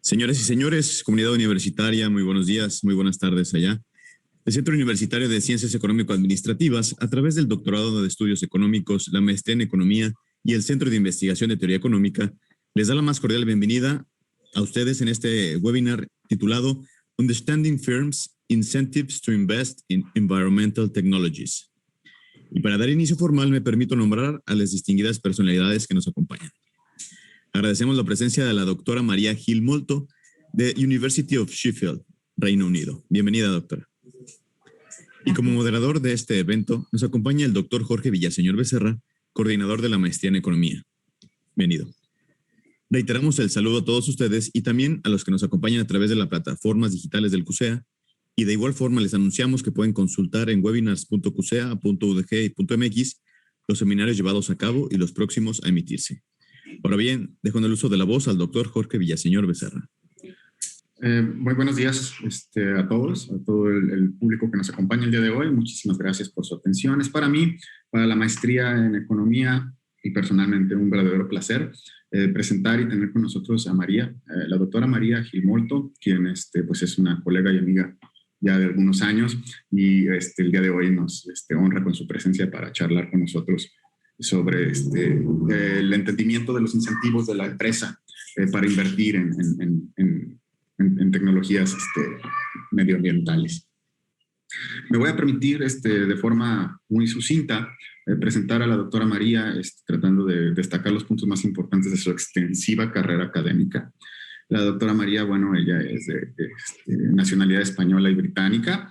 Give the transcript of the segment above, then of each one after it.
Señoras y señores, comunidad universitaria, muy buenos días, muy buenas tardes allá. El Centro Universitario de Ciencias Económico-Administrativas, a través del Doctorado de Estudios Económicos, la Maestría en Economía y el Centro de Investigación de Teoría Económica, les da la más cordial bienvenida a ustedes en este webinar titulado Understanding Firms' Incentives to Invest in Environmental Technologies. Y para dar inicio formal, me permito nombrar a las distinguidas personalidades que nos acompañan. Agradecemos la presencia de la doctora María Gil Molto, de University of Sheffield, Reino Unido. Bienvenida, doctora. Y como moderador de este evento, nos acompaña el doctor Jorge Villaseñor Becerra, coordinador de la Maestría en Economía. Bienvenido. Reiteramos el saludo a todos ustedes y también a los que nos acompañan a través de las plataformas digitales del CUSEA, y de igual forma les anunciamos que pueden consultar en webinars.cusea.udg.mx los seminarios llevados a cabo y los próximos a emitirse. Ahora bien, dejo en el uso de la voz al doctor Jorge Villaseñor Becerra. Muy buenos días a todos, a todo el público que nos acompaña el día de hoy. Muchísimas gracias por su atención. Es para mí, para la maestría en economía y personalmente un verdadero placer presentar y tener con nosotros a María, la doctora María Gil Molto, quien pues es una colega y amiga ya de algunos años y el día de hoy nos honra con su presencia para charlar con nosotros sobre el entendimiento de los incentivos de la empresa para invertir en tecnologías medioambientales. Me voy a permitir de forma muy sucinta presentar a la doctora María tratando de destacar los puntos más importantes de su extensiva carrera académica. La doctora María, bueno, ella es de nacionalidad española y británica.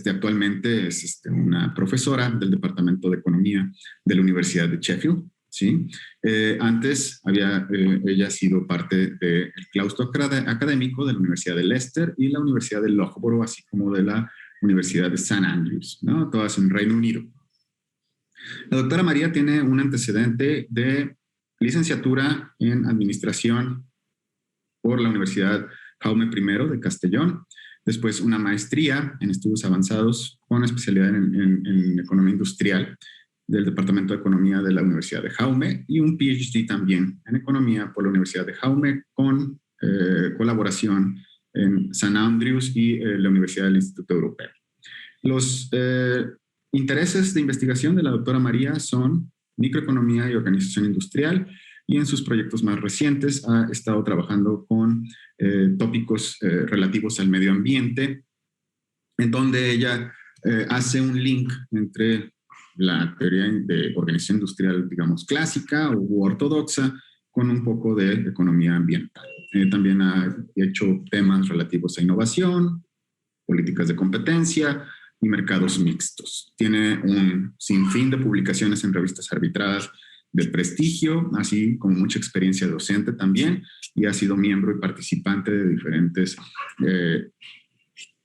Actualmente es una profesora del Departamento de Economía de la Universidad de Sheffield. ¿Sí? Antes había ella sido parte del claustro académico de la Universidad de Leicester y la Universidad de Loughborough, así como de la Universidad de St. Andrews, ¿no? Todas en Reino Unido. La doctora María tiene un antecedente de licenciatura en Administración por la Universidad Jaume I de Castellón, después una maestría en estudios avanzados con especialidad en economía industrial del Departamento de Economía de la Universidad de Jaume y un PhD también en economía por la Universidad de Jaume con colaboración en St. Andrews y la Universidad del Instituto Europeo. Los intereses de investigación de la doctora María son microeconomía y organización industrial, y en sus proyectos más recientes ha estado trabajando con tópicos relativos al medio ambiente, en donde ella hace un link entre la teoría de organización industrial, digamos, clásica u ortodoxa, con un poco de economía ambiental. También ha hecho temas relativos a innovación, políticas de competencia y mercados mixtos. Tiene un sinfín de publicaciones en revistas arbitradas de prestigio, así como mucha experiencia docente también, y ha sido miembro y participante de diferentes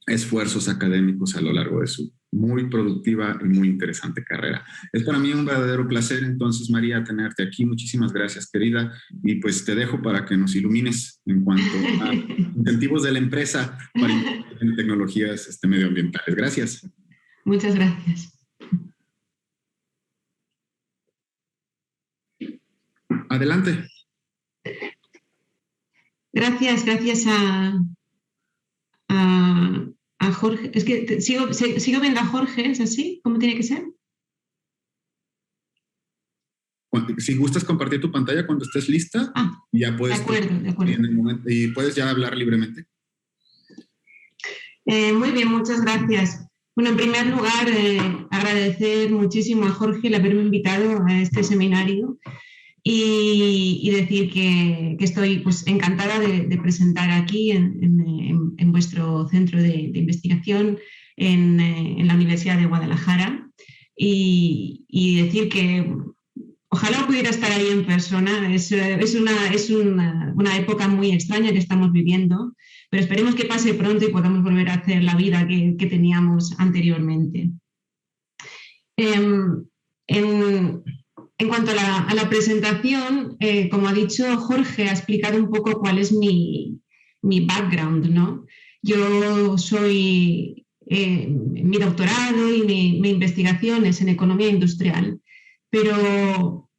esfuerzos académicos a lo largo de su muy productiva y muy interesante carrera. Es para mí un verdadero placer, entonces, María, tenerte aquí. Muchísimas gracias, querida, y pues te dejo para que nos ilumines en cuanto a incentivos de la empresa para invertir en tecnologías medioambientales. Gracias. Muchas gracias. Adelante. Gracias a Jorge. Es que sigo viendo a Jorge, ¿es así? ¿Cómo tiene que ser? Si gustas compartir tu pantalla cuando estés lista, ya puedes. De acuerdo. En el momento, y puedes ya hablar libremente. Muy bien, muchas gracias. Bueno, en primer lugar, agradecer muchísimo a Jorge el haberme invitado a este seminario. Y decir que estoy pues, encantada de presentar aquí en vuestro centro de investigación en la Universidad de Guadalajara y decir que ojalá pudiera estar ahí en persona. Es una época muy extraña que estamos viviendo, pero esperemos que pase pronto y podamos volver a hacer la vida que teníamos anteriormente. En cuanto a la presentación, como ha dicho Jorge, ha explicado un poco cuál es mi background, ¿no? Yo soy, mi doctorado y mi investigación es en economía industrial, pero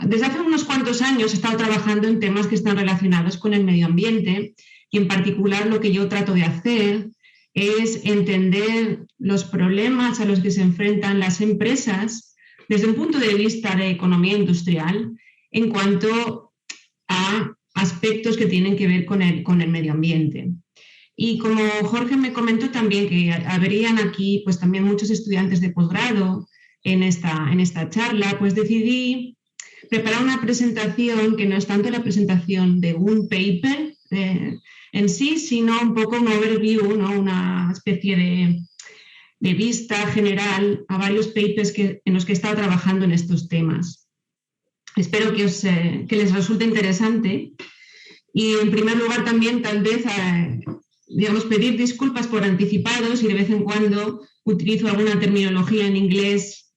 desde hace unos cuantos años he estado trabajando en temas que están relacionados con el medio ambiente y en particular lo que yo trato de hacer es entender los problemas a los que se enfrentan las empresas desde un punto de vista de economía industrial en cuanto a aspectos que tienen que ver con el medio ambiente. Y como Jorge me comentó también que habrían aquí pues también muchos estudiantes de posgrado en esta charla, pues decidí preparar una presentación que no es tanto la presentación de un paper en sí, sino un poco un overview, ¿no? Una especie de vista general a varios papers en los que he estado trabajando en estos temas. Espero que les resulte interesante. Y en primer lugar también tal vez digamos, pedir disculpas por anticipado si de vez en cuando utilizo alguna terminología en inglés,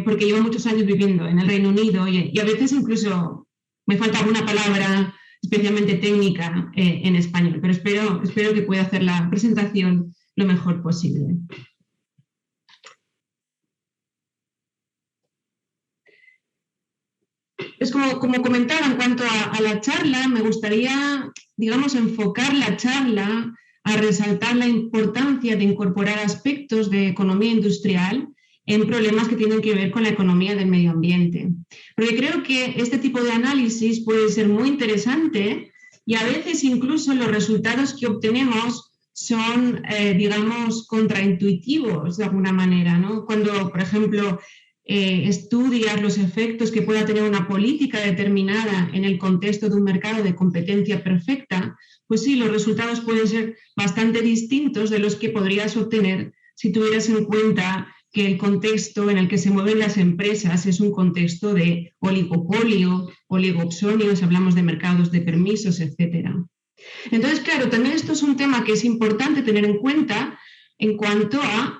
porque llevo muchos años viviendo en el Reino Unido y a veces incluso me falta alguna palabra especialmente técnica en español, pero espero que pueda hacer la presentación lo mejor posible. Es como comentaba, en cuanto a la charla, me gustaría, digamos, enfocar la charla a resaltar la importancia de incorporar aspectos de economía industrial en problemas que tienen que ver con la economía del medio ambiente. Porque creo que este tipo de análisis puede ser muy interesante y a veces incluso los resultados que obtenemos son, digamos, contraintuitivos de alguna manera, ¿no? Cuando, por ejemplo, estudias los efectos que pueda tener una política determinada en el contexto de un mercado de competencia perfecta, pues sí, los resultados pueden ser bastante distintos de los que podrías obtener si tuvieras en cuenta que el contexto en el que se mueven las empresas es un contexto de oligopolio, oligopsonio, si hablamos de mercados de permisos, etc. Entonces, claro, también esto es un tema que es importante tener en cuenta en cuanto a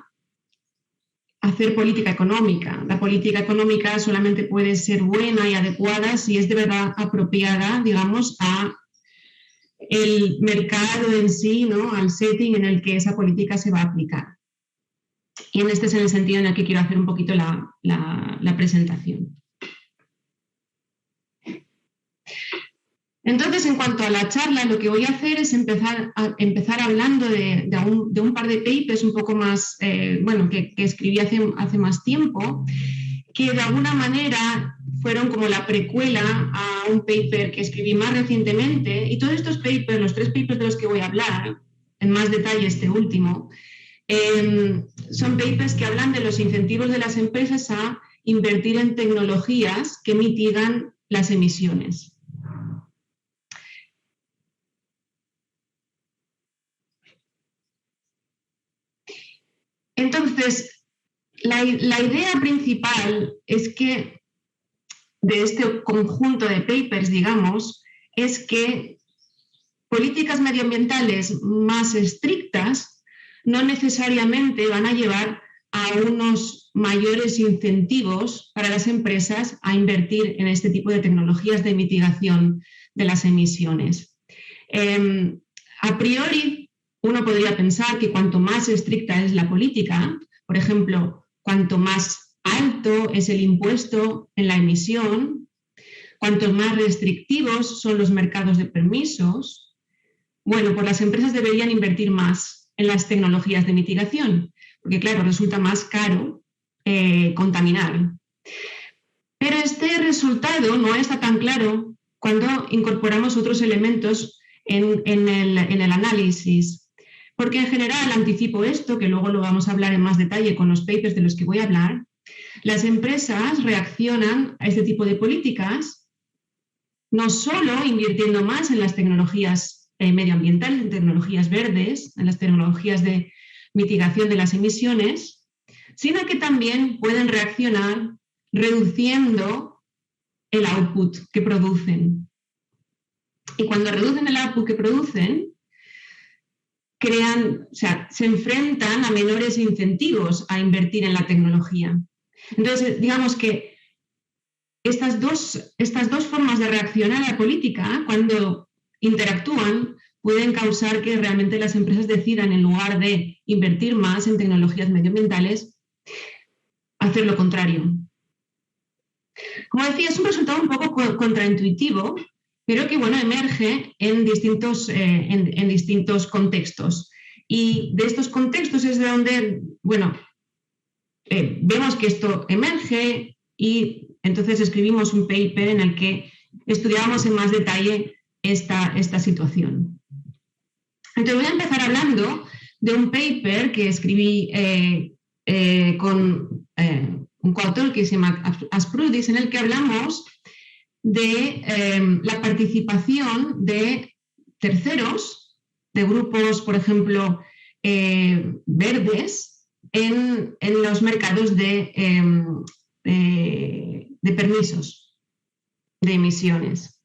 hacer política económica. La política económica solamente puede ser buena y adecuada si es de verdad apropiada, digamos, a el mercado en sí, ¿no? Al setting en el que esa política se va a aplicar. Y en este es el sentido en el que quiero hacer un poquito la presentación. Entonces, en cuanto a la charla, lo que voy a hacer es empezar hablando de un par de papers un poco más, que escribí hace más tiempo, que de alguna manera fueron como la precuela a un paper que escribí más recientemente. Y todos estos papers, los 3 papers de los que voy a hablar, en más detalle este último, son papers que hablan de los incentivos de las empresas a invertir en tecnologías que mitigan las emisiones. Entonces, la idea principal es que de este conjunto de papers, digamos, es que políticas medioambientales más estrictas no necesariamente van a llevar a unos mayores incentivos para las empresas a invertir en este tipo de tecnologías de mitigación de las emisiones. A priori, uno podría pensar que cuanto más estricta es la política, por ejemplo, cuanto más alto es el impuesto en la emisión, cuanto más restrictivos son los mercados de permisos, bueno, pues las empresas deberían invertir más en las tecnologías de mitigación, porque claro, resulta más caro contaminar. Pero este resultado no está tan claro cuando incorporamos otros elementos en el análisis. Porque en general, anticipo esto, que luego lo vamos a hablar en más detalle con los papers de los que voy a hablar, las empresas reaccionan a este tipo de políticas no solo invirtiendo más en las tecnologías medioambientales, en tecnologías verdes, en las tecnologías de mitigación de las emisiones, sino que también pueden reaccionar reduciendo el output que producen. Y cuando reducen el output que producen, se enfrentan a menores incentivos a invertir en la tecnología. Entonces, digamos que estas dos formas de reaccionar a la política, cuando interactúan, pueden causar que realmente las empresas decidan, en lugar de invertir más en tecnologías medioambientales, hacer lo contrario. Como decía, es un resultado un poco contraintuitivo pero que bueno, emerge en distintos contextos. Y de estos contextos es de donde, bueno, vemos que esto emerge y entonces escribimos un paper en el que estudiamos en más detalle esta situación. Entonces voy a empezar hablando de un paper que escribí con un coautor que se llama Asprudis, en el que hablamos de la participación de terceros, de grupos, por ejemplo, verdes, en los mercados de permisos de emisiones.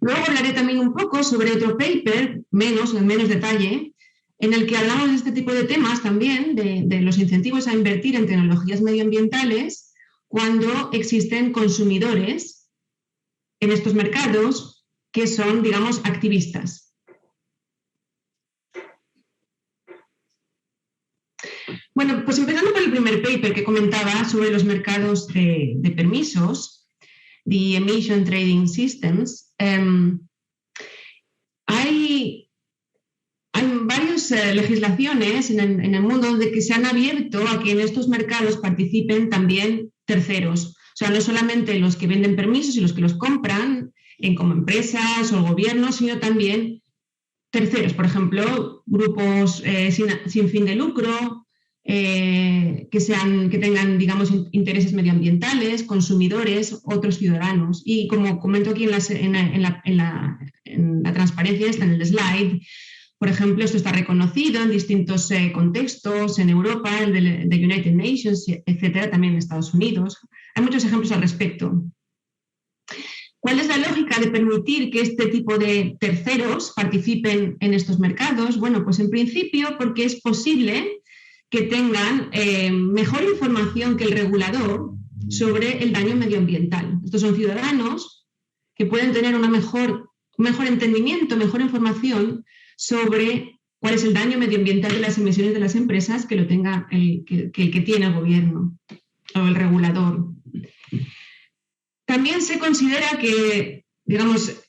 Luego hablaré también un poco sobre otro paper, en menos detalle, en el que hablamos de este tipo de temas también, de los incentivos a invertir en tecnologías medioambientales cuando existen consumidores en estos mercados que son, digamos, activistas. Bueno, pues empezando por el primer paper que comentaba sobre los mercados de permisos, The Emission Trading Systems, hay varias legislaciones en el mundo de que se han abierto a que en estos mercados participen también terceros. O sea, no solamente los que venden permisos y los que los compran como empresas o gobiernos, sino también terceros, por ejemplo, grupos sin fin de lucro, que tengan, digamos, intereses medioambientales, consumidores, otros ciudadanos. Y como comento aquí en la transparencia, está en el slide, por ejemplo, esto está reconocido en distintos contextos, en Europa, el de United Nations, etcétera, también en Estados Unidos. Hay muchos ejemplos al respecto. ¿Cuál es la lógica de permitir que este tipo de terceros participen en estos mercados? Bueno, pues en principio porque es posible que tengan mejor información que el regulador sobre el daño medioambiental. Estos son ciudadanos que pueden tener un mejor entendimiento, mejor información sobre cuál es el daño medioambiental de las emisiones de las empresas que lo tenga que tiene el gobierno o el regulador. También se considera que, digamos,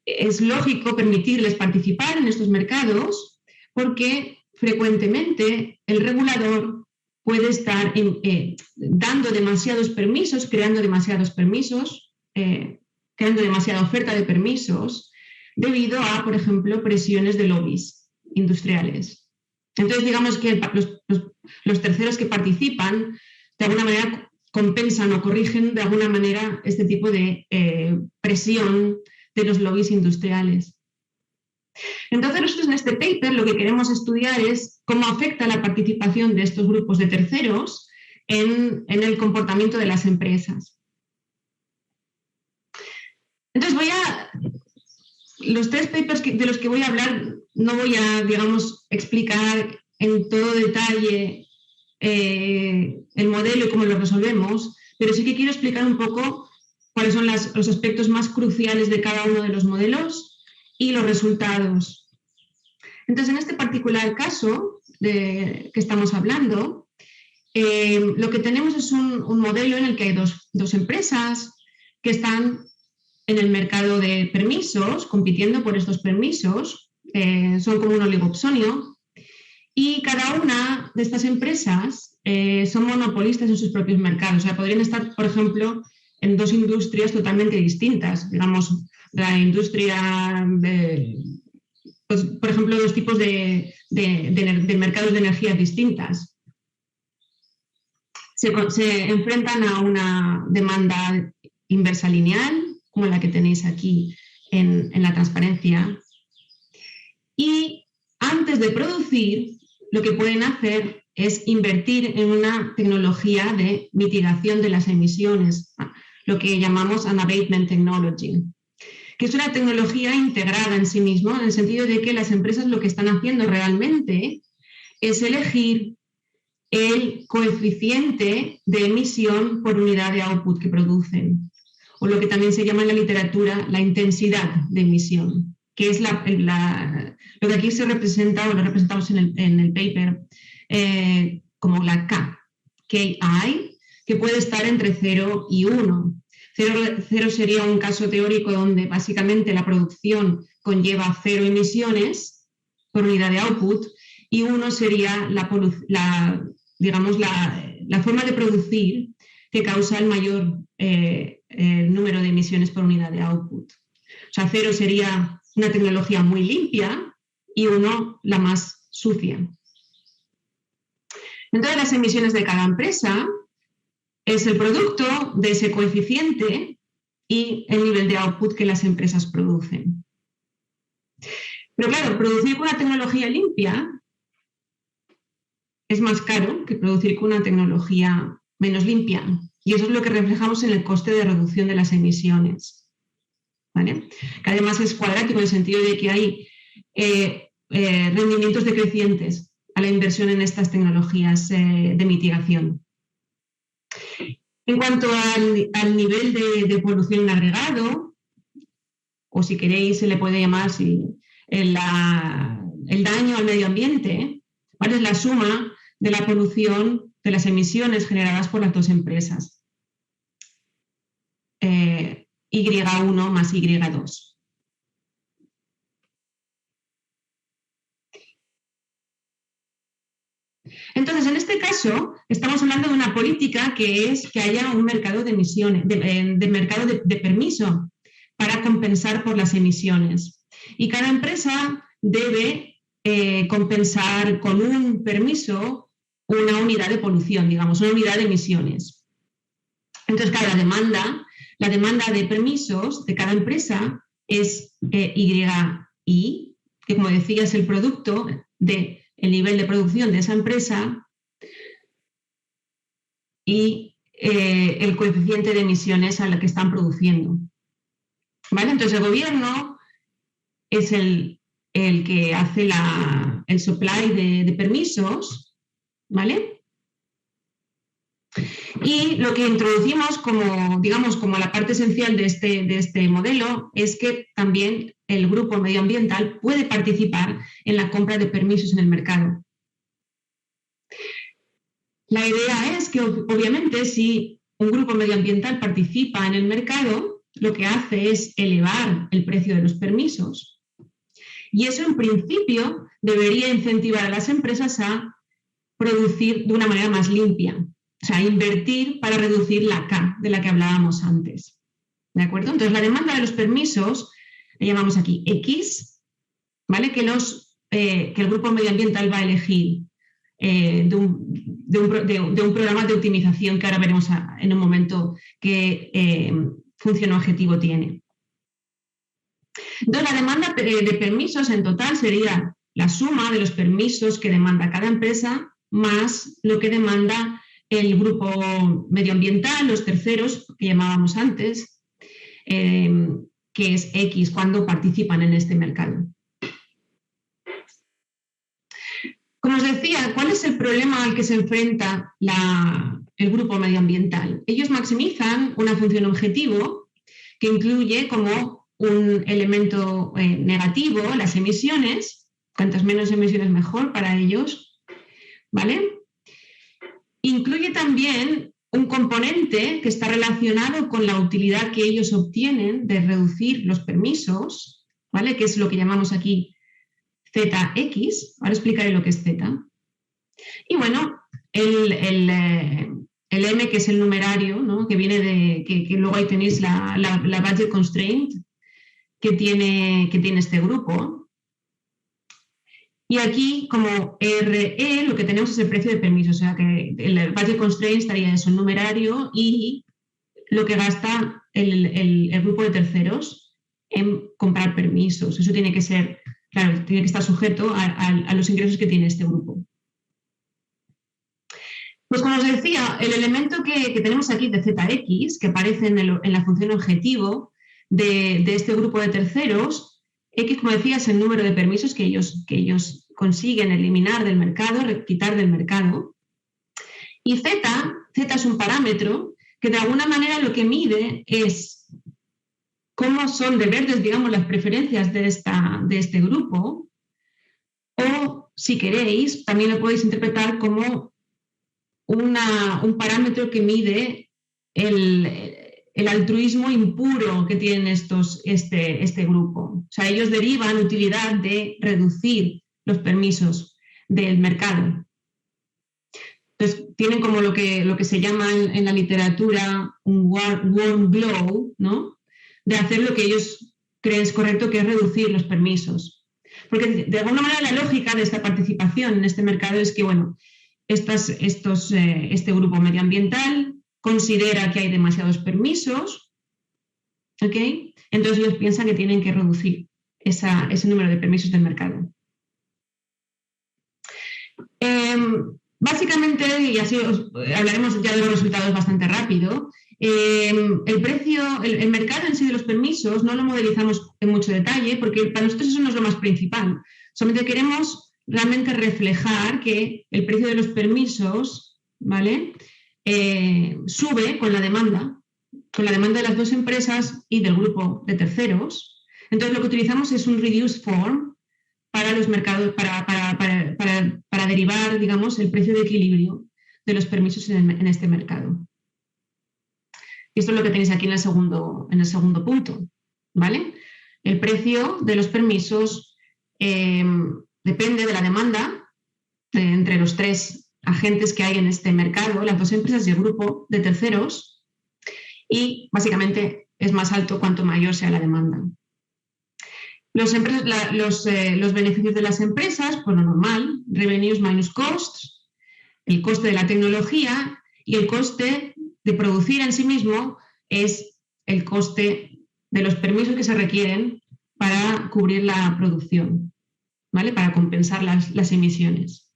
es lógico permitirles participar en estos mercados porque frecuentemente el regulador puede estar dando demasiados permisos, creando demasiados permisos, creando demasiada oferta de permisos, debido a, por ejemplo, presiones de lobbies industriales. Entonces, digamos que los terceros que participan, de alguna manera, compensan o corrigen de alguna manera este tipo de presión de los lobbies industriales. Entonces, nosotros en este paper lo que queremos estudiar es cómo afecta la participación de estos grupos de terceros en el comportamiento de las empresas. Entonces, los tres papers de los que voy a hablar no voy a, digamos, explicar en todo detalle el modelo y cómo lo resolvemos, pero sí que quiero explicar un poco cuáles son los aspectos más cruciales de cada uno de los modelos y los resultados. Entonces, en este particular caso que estamos hablando, lo que tenemos es un modelo en el que hay dos empresas que están en el mercado de permisos, compitiendo por estos permisos, son como un oligopsonio, y cada una de estas empresas son monopolistas en sus propios mercados. O sea, podrían estar, por ejemplo, en dos industrias totalmente distintas. Digamos, la industria pues, por ejemplo, dos tipos de mercados de energías distintas. Se enfrentan a una demanda inversa lineal, como la que tenéis aquí en la transparencia. Y antes de producir, lo que pueden hacer es invertir en una tecnología de mitigación de las emisiones, lo que llamamos an abatement technology, que es una tecnología integrada en sí mismo, en el sentido de que las empresas lo que están haciendo realmente es elegir el coeficiente de emisión por unidad de output que producen, o lo que también se llama en la literatura la intensidad de emisión, que es lo que aquí se representa, o lo representamos en el paper, como la KI, que puede estar entre 0 y 1. Cero sería un caso teórico donde básicamente la producción conlleva 0 emisiones por unidad de output, y 1 sería la forma de producir que causa el mayor número de emisiones por unidad de output. O sea, 0 sería una tecnología muy limpia y 1 la más sucia. Entonces, las emisiones de cada empresa es el producto de ese coeficiente y el nivel de output que las empresas producen. Pero claro, producir con una tecnología limpia es más caro que producir con una tecnología menos limpia. Y eso es lo que reflejamos en el coste de reducción de las emisiones, ¿vale? Que además es cuadrático en el sentido de que hay rendimientos decrecientes a la inversión en estas tecnologías de mitigación. En cuanto al nivel de polución en agregado, o si queréis se le puede llamar el daño al medio ambiente, ¿vale? Es la suma de la polución de las emisiones generadas por las dos empresas. Y1 más Y2. Entonces, en este caso, estamos hablando de una política que es que haya un mercado de emisiones, mercado de permiso para compensar por las emisiones. Y cada empresa debe compensar con un permiso una unidad de polución, digamos, una unidad de emisiones. Entonces, claro, la demanda de permisos de cada empresa es YI, que como decía es el producto del nivel de producción de esa empresa y el coeficiente de emisiones a la que están produciendo. ¿Vale? Entonces el gobierno es el que hace el supply de permisos, ¿vale? Y lo que introducimos como la parte esencial de este modelo es que también el grupo medioambiental puede participar en la compra de permisos en el mercado. La idea es que, obviamente, si un grupo medioambiental participa en el mercado, lo que hace es elevar el precio de los permisos. Y eso, en principio, debería incentivar a las empresas a producir de una manera más limpia. O sea, invertir para reducir la K de la que hablábamos antes. ¿De acuerdo? Entonces, la demanda de los permisos, le llamamos aquí X, ¿vale? Que el grupo medioambiental va a elegir de un programa de optimización que ahora veremos en un momento qué función objetivo tiene. Entonces, la demanda de permisos en total sería la suma de los permisos que demanda cada empresa más lo que demanda el grupo medioambiental, los terceros que llamábamos antes, que es X cuando participan en este mercado. Como os decía, ¿cuál es el problema al que se enfrenta el grupo medioambiental? Ellos maximizan una función objetivo que incluye como un elemento negativo las emisiones, cuantas menos emisiones mejor para ellos, ¿vale? Incluye también un componente que está relacionado con la utilidad que ellos obtienen de reducir los permisos, ¿vale? Que es lo que llamamos aquí ZX. Ahora explicaré lo que es Z. Y bueno, el M, que es el numerario, ¿no? Que viene que luego ahí tenéis la budget constraint que tiene este grupo. Y aquí, como RE, lo que tenemos es el precio de permiso, o sea que el budget constraint estaría eso, el numerario y lo que gasta el grupo de terceros en comprar permisos. Eso tiene que ser, claro, tiene que estar sujeto a los ingresos que tiene este grupo. Pues como os decía, el elemento que tenemos aquí de ZX, que aparece en la función objetivo de este grupo de terceros, X, como decía, es el número de permisos que ellos consiguen eliminar del mercado, quitar del mercado. Y Z es un parámetro que de alguna manera lo que mide es cómo son de verdes, digamos, las preferencias de este grupo. O, si queréis, también lo podéis interpretar como un parámetro que mide el altruismo impuro que tienen este grupo. O sea, ellos derivan utilidad de reducir los permisos del mercado. Entonces, tienen como lo que se llama en la literatura un warm glow, ¿no? De hacer lo que ellos creen es correcto, que es reducir los permisos. Porque de alguna manera la lógica de esta participación en este mercado es que, bueno, este grupo medioambiental considera que hay demasiados permisos, ¿ok? Entonces ellos piensan que tienen que reducir ese número de permisos del mercado. Básicamente, y así hablaremos ya de los resultados bastante rápido, el mercado en sí de los permisos no lo modelizamos en mucho detalle porque para nosotros eso no es lo más principal. Solamente queremos realmente reflejar que el precio de los permisos, ¿vale? Sube con la demanda de las dos empresas y del grupo de terceros. Entonces lo que utilizamos es un reduced form para los mercados, para derivar, digamos, el precio de equilibrio de los permisos en este mercado. Y esto es lo que tenéis aquí en el segundo punto, ¿vale? El precio de los permisos depende de la demanda entre los tres agentes que hay en este mercado, las dos empresas y el grupo de terceros, y básicamente es más alto cuanto mayor sea la demanda. Los beneficios de las empresas, pues lo normal, revenues minus costs, el coste de la tecnología, y el coste de producir en sí mismo es el coste de los permisos que se requieren para cubrir la producción, ¿vale? Para compensar las emisiones.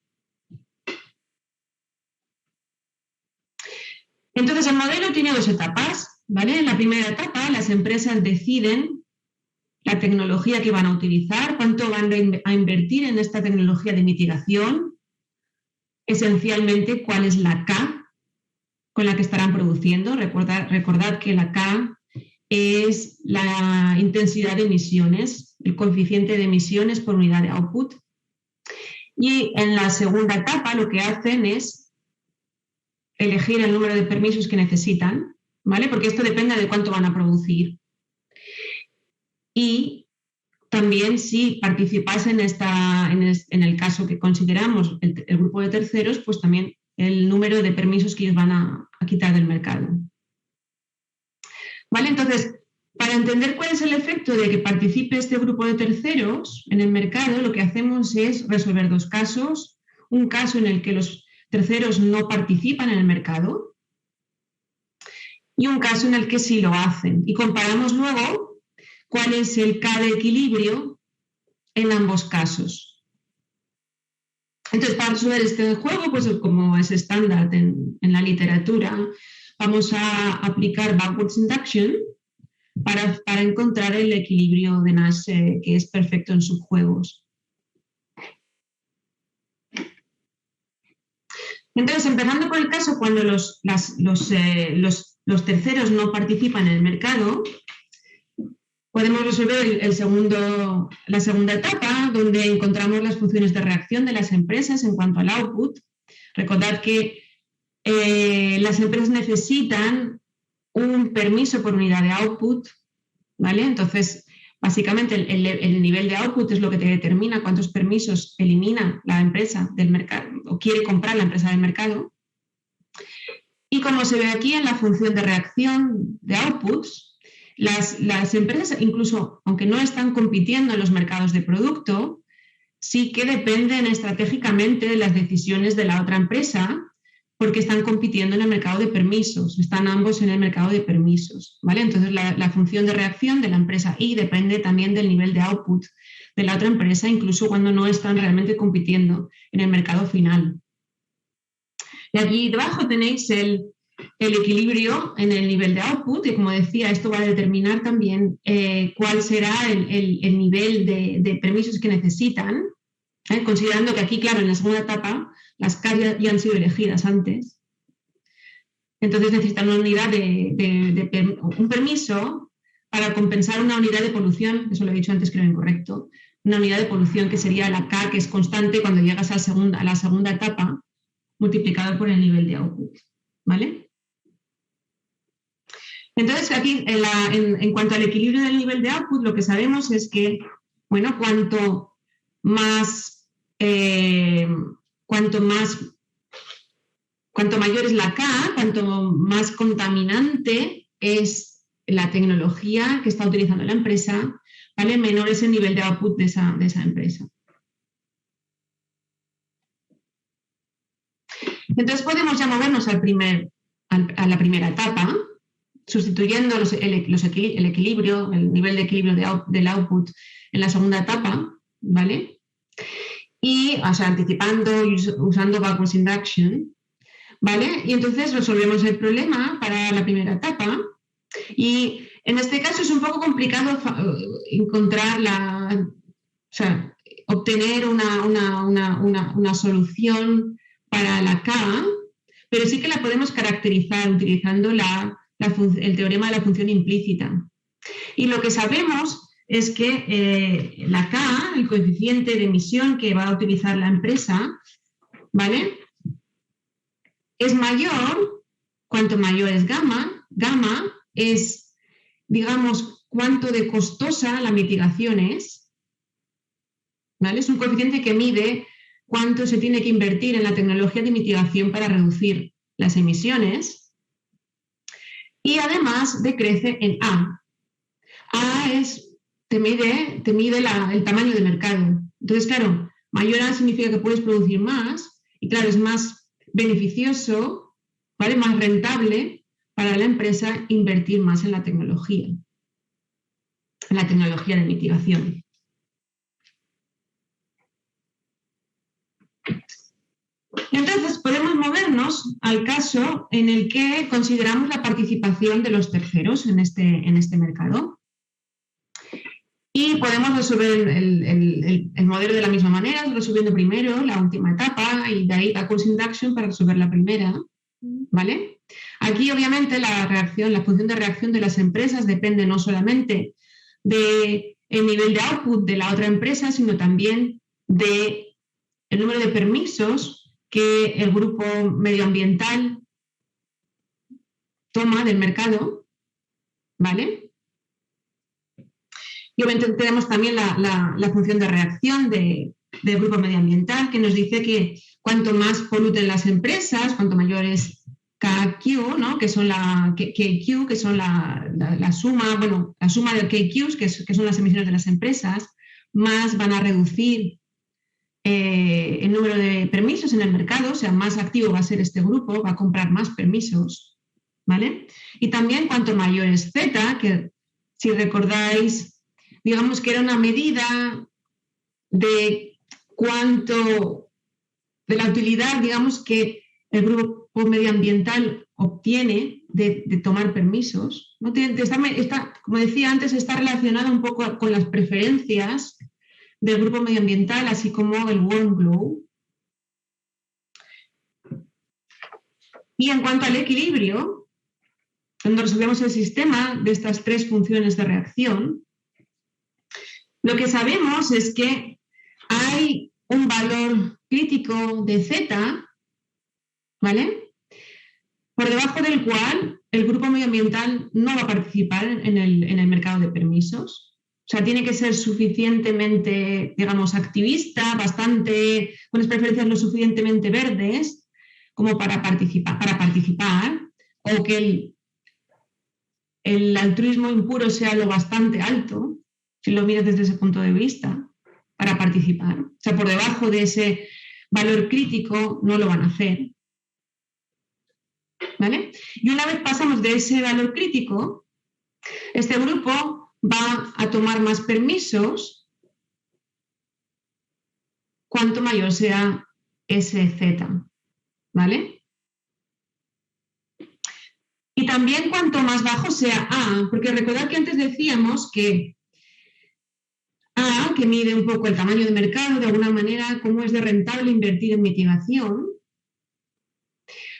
Entonces, el modelo tiene dos etapas, ¿vale? En la primera etapa, las empresas deciden la tecnología que van a utilizar, cuánto van a invertir en esta tecnología de mitigación, esencialmente cuál es la K con la que estarán produciendo. Recordad que la K es la intensidad de emisiones, el coeficiente de emisiones por unidad de output. Y en la segunda etapa lo que hacen es elegir el número de permisos que necesitan, ¿vale? Porque esto depende de cuánto van a producir. Y también si participasen en el caso que consideramos el grupo de terceros, pues también el número de permisos que ellos van a quitar del mercado. ¿Vale? Entonces, para entender cuál es el efecto de que participe este grupo de terceros en el mercado, lo que hacemos es resolver dos casos. Un caso en el que los terceros no participan en el mercado y un caso en el que sí lo hacen. Y comparamos luego cuál es el K de equilibrio en ambos casos. Entonces, para resolver este juego, pues como es estándar en la literatura, vamos a aplicar backwards induction para encontrar el equilibrio de Nash que es perfecto en subjuegos. Entonces, empezando por el caso cuando los terceros no participan en el mercado, podemos resolver la segunda etapa, donde encontramos las funciones de reacción de las empresas en cuanto al output. Recordad que las empresas necesitan un permiso por unidad de output, ¿vale? Entonces, básicamente el nivel de output es lo que te determina cuántos permisos elimina la empresa del mercado o quiere comprar la empresa del mercado. Y como se ve aquí en la función de reacción de outputs, las empresas, incluso aunque no están compitiendo en los mercados de producto, sí que dependen estratégicamente de las decisiones de la otra empresa porque están compitiendo en el mercado de permisos, están ambos en el mercado de permisos, ¿vale? Entonces la función de reacción de la empresa Y depende también del nivel de output de la otra empresa, incluso cuando no están realmente compitiendo en el mercado final. Y aquí debajo tenéis el equilibrio en el nivel de output, y como decía, esto va a determinar también cuál será el nivel de permisos que necesitan, considerando que aquí, claro, en la segunda etapa, las K ya han sido elegidas antes. Entonces necesitan una unidad un permiso para compensar una unidad de polución, eso lo he dicho antes, creo incorrecto, una unidad de polución que sería la K, que es constante cuando llegas a la segunda etapa, multiplicado por el nivel de output, ¿vale? Entonces, aquí, en cuanto al equilibrio del nivel de output, lo que sabemos es que, bueno, cuanto mayor es la K, cuanto más contaminante es la tecnología que está utilizando la empresa, ¿vale? Menor es el nivel de output de esa empresa. Entonces podemos ya movernos a la primera etapa, sustituyendo el equilibrio, el nivel de equilibrio del output en la segunda etapa, ¿vale? Y, o sea, anticipando y usando backwards induction, ¿vale? Y entonces resolvemos el problema para la primera etapa. Y en este caso es un poco complicado encontrar obtener una solución para la K, pero sí que la podemos caracterizar utilizando el teorema de la función implícita. Y lo que sabemos es que la K, el coeficiente de emisión que va a utilizar la empresa, ¿vale?, es mayor cuanto mayor es gamma. Gamma es, digamos, cuánto de costosa la mitigación es, ¿vale? Es un coeficiente que mide cuánto se tiene que invertir en la tecnología de mitigación para reducir las emisiones. Y además decrece en A. A te mide el tamaño de mercado. Entonces, claro, mayor A significa que puedes producir más y, claro, es más beneficioso, ¿vale?, más rentable para la empresa invertir más en la tecnología de mitigación. Entonces, podemos movernos al caso en el que consideramos la participación de los terceros en este mercado. Y podemos resolver el modelo de la misma manera, resolviendo primero la última etapa y de ahí backwards induction para resolver la primera, ¿vale? Aquí, obviamente, la función de reacción de las empresas depende no solamente del nivel de output de la otra empresa, sino también del número de permisos que el grupo medioambiental toma del mercado, ¿vale? Y obviamente tenemos también la función de reacción del grupo medioambiental, que nos dice que cuanto más poluten las empresas, cuanto mayor es KQ, ¿no?, que son KQ, que son la suma de KQs, que son las emisiones de las empresas, más van a reducir el número de permisos en el mercado, o sea, más activo va a ser este grupo, va a comprar más permisos, ¿vale? Y también cuanto mayor es Z, que si recordáis, digamos que era una medida de la utilidad, digamos, que el grupo medioambiental obtiene de tomar permisos, ¿no? Como decía antes, está relacionado un poco con las preferencias del grupo medioambiental, así como el warm glow. Y en cuanto al equilibrio, cuando resolvemos el sistema de estas tres funciones de reacción, lo que sabemos es que hay un valor crítico de Z, ¿vale?, por debajo del cual el grupo medioambiental no va a participar en el mercado de permisos. O sea, tiene que ser suficientemente, digamos, activista, con las preferencias lo suficientemente verdes como para participar, o que el altruismo impuro sea lo bastante alto, si lo miras desde ese punto de vista, para participar. O sea, por debajo de ese valor crítico no lo van a hacer, ¿vale? Y una vez pasamos de ese valor crítico, este grupo va a tomar más permisos cuanto mayor sea ese Z, ¿vale? Y también cuanto más bajo sea A, porque recordad que antes decíamos que A, que mide un poco el tamaño de mercado, de alguna manera, cómo es de rentable invertir en mitigación.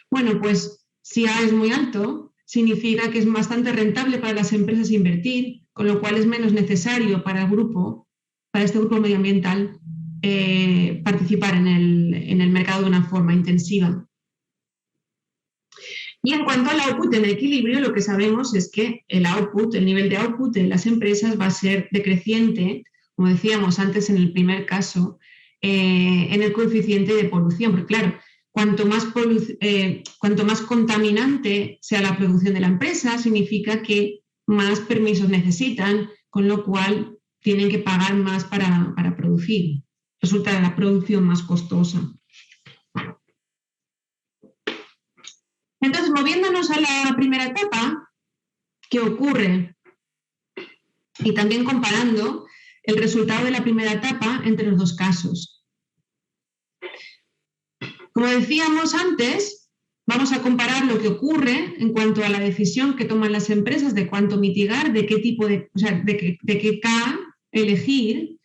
Bueno, pues si A es muy alto, significa que es bastante rentable para las empresas invertir, con lo cual es menos necesario para este grupo medioambiental, participar en el mercado de una forma intensiva. Y en cuanto al output en equilibrio, lo que sabemos es que el nivel de output de las empresas va a ser decreciente, como decíamos antes en el primer caso, en el coeficiente de polución, porque claro, cuanto más contaminante sea la producción de la empresa, significa que más permisos necesitan, con lo cual tienen que pagar más para producir. Resulta la producción más costosa. Entonces, moviéndonos a la primera etapa, ¿qué ocurre? Y también comparando el resultado de la primera etapa entre los dos casos. Como decíamos antes, vamos a comparar lo que ocurre en cuanto a la decisión que toman las empresas de cuánto mitigar, de qué tipo de qué K elegir,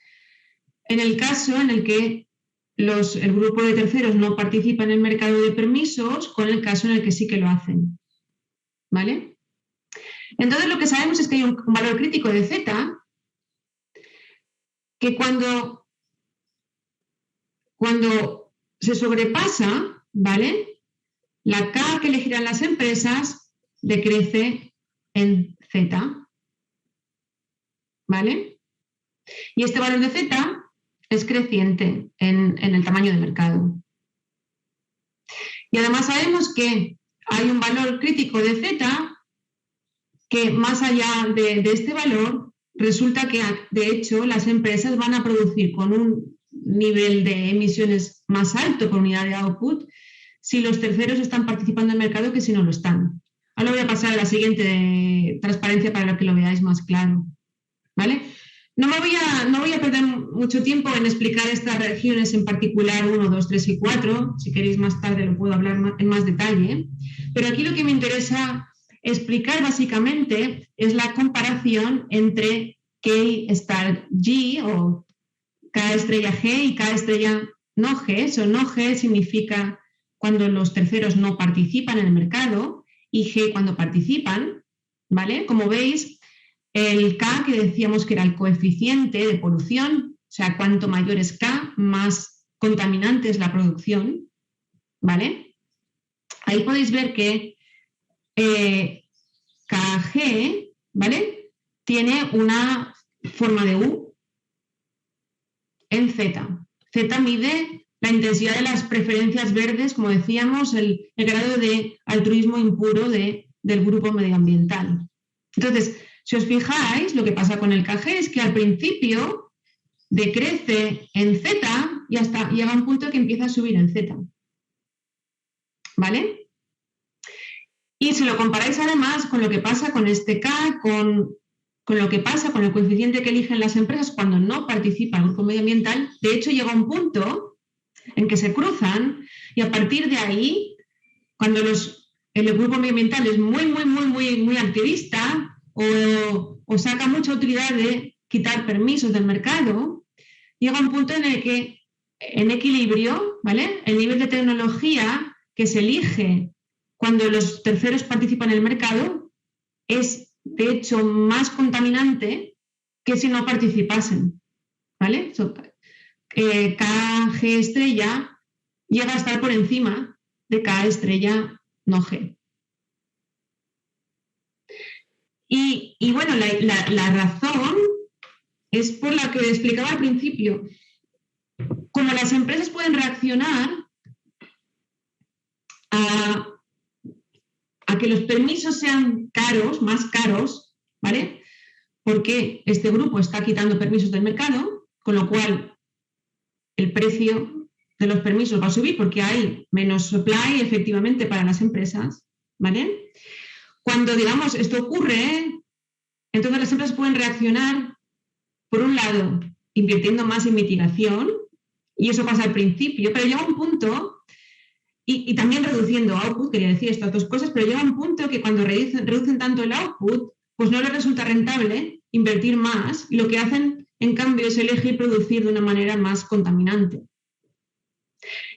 en el caso en el que el grupo de terceros no participa en el mercado de permisos, con el caso en el que sí que lo hacen. ¿Vale? Entonces lo que sabemos es que hay un valor crítico de Z que cuando se sobrepasa, ¿vale? La K que elegirán las empresas decrece en Z. ¿Vale? Y este valor de Z es creciente en el tamaño de mercado. Y además sabemos que hay un valor crítico de Z que más allá de este valor, resulta que de hecho las empresas van a producir con un nivel de emisiones más alto por unidad de output si los terceros están participando en el mercado que si no lo están. Ahora voy a pasar a la siguiente transparencia para que lo veáis más claro. ¿Vale? No voy a perder mucho tiempo en explicar estas regiones en particular 1, 2, 3 y 4. Si queréis más tarde lo puedo hablar en más detalle. Pero aquí lo que me interesa explicar básicamente es la comparación entre K star G o K estrella G y K estrella no G. Eso no G significa cuando los terceros no participan en el mercado y G cuando participan. ¿Vale? Como veis, el K, que decíamos que era el coeficiente de polución, o sea, cuanto mayor es K, más contaminante es la producción, ¿vale? Ahí podéis ver que KG, ¿vale? Tiene una forma de U en Z. Z mide la intensidad de las preferencias verdes, como decíamos, el grado de altruismo impuro del grupo medioambiental. Entonces, si os fijáis, lo que pasa con el KG es que al principio decrece en Z y hasta llega un punto que empieza a subir en Z. ¿Vale? Y si lo comparáis además con lo que pasa con este K, con lo que pasa con el coeficiente que eligen las empresas cuando no participa en el grupo medioambiental, de hecho llega un punto en que se cruzan y a partir de ahí, cuando el grupo medioambiental es muy activista, o saca mucha utilidad de quitar permisos del mercado, llega un punto en el que, en equilibrio, ¿vale? El nivel de tecnología que se elige cuando los terceros participan en el mercado es, de hecho, más contaminante que si no participasen, ¿vale? KG estrella llega a estar por encima de K estrella no G. Y bueno, la razón es por la que explicaba al principio. Como las empresas pueden reaccionar a que los permisos sean caros, más caros, ¿vale? Porque este grupo está quitando permisos del mercado, con lo cual el precio de los permisos va a subir porque hay menos supply efectivamente para las empresas, ¿vale? Cuando, digamos, esto ocurre, entonces las empresas pueden reaccionar, por un lado, invirtiendo más en mitigación, y eso pasa al principio, pero llega un punto, y también reduciendo output, quería decir estas dos cosas, pero llega un punto que cuando reducen tanto el output, pues no les resulta rentable invertir más, y lo que hacen, en cambio, es elegir producir de una manera más contaminante.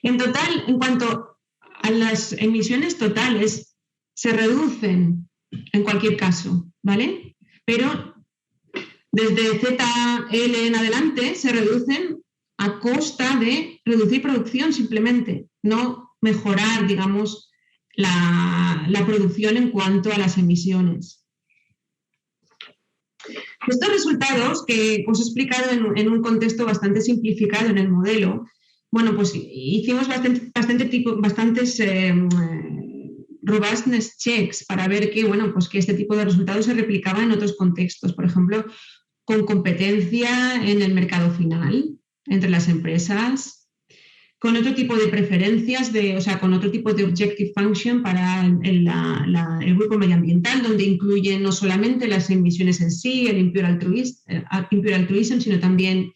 En total, en cuanto a las emisiones totales, se reducen en cualquier caso, ¿vale? Pero desde ZL en adelante se reducen a costa de reducir producción simplemente, no mejorar, digamos, la producción en cuanto a las emisiones. Estos resultados que os he explicado en un contexto bastante simplificado en el modelo, bueno, pues hicimos bastantes robustness checks para ver que, bueno, pues que este tipo de resultados se replicaba en otros contextos, por ejemplo, con competencia en el mercado final, entre las empresas, con otro tipo de preferencias, con otro tipo de objective function para el grupo medioambiental, donde incluye no solamente las emisiones en sí, el impure altruism, sino también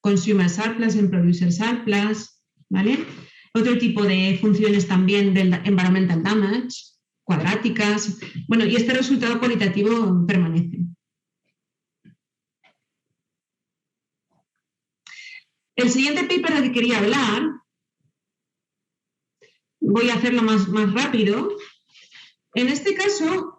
consumer surplus and producer surplus, ¿vale? Otro tipo de funciones también del environmental damage, cuadráticas, bueno, y este resultado cualitativo permanece. El siguiente paper del que quería hablar, voy a hacerlo más rápido. En este caso,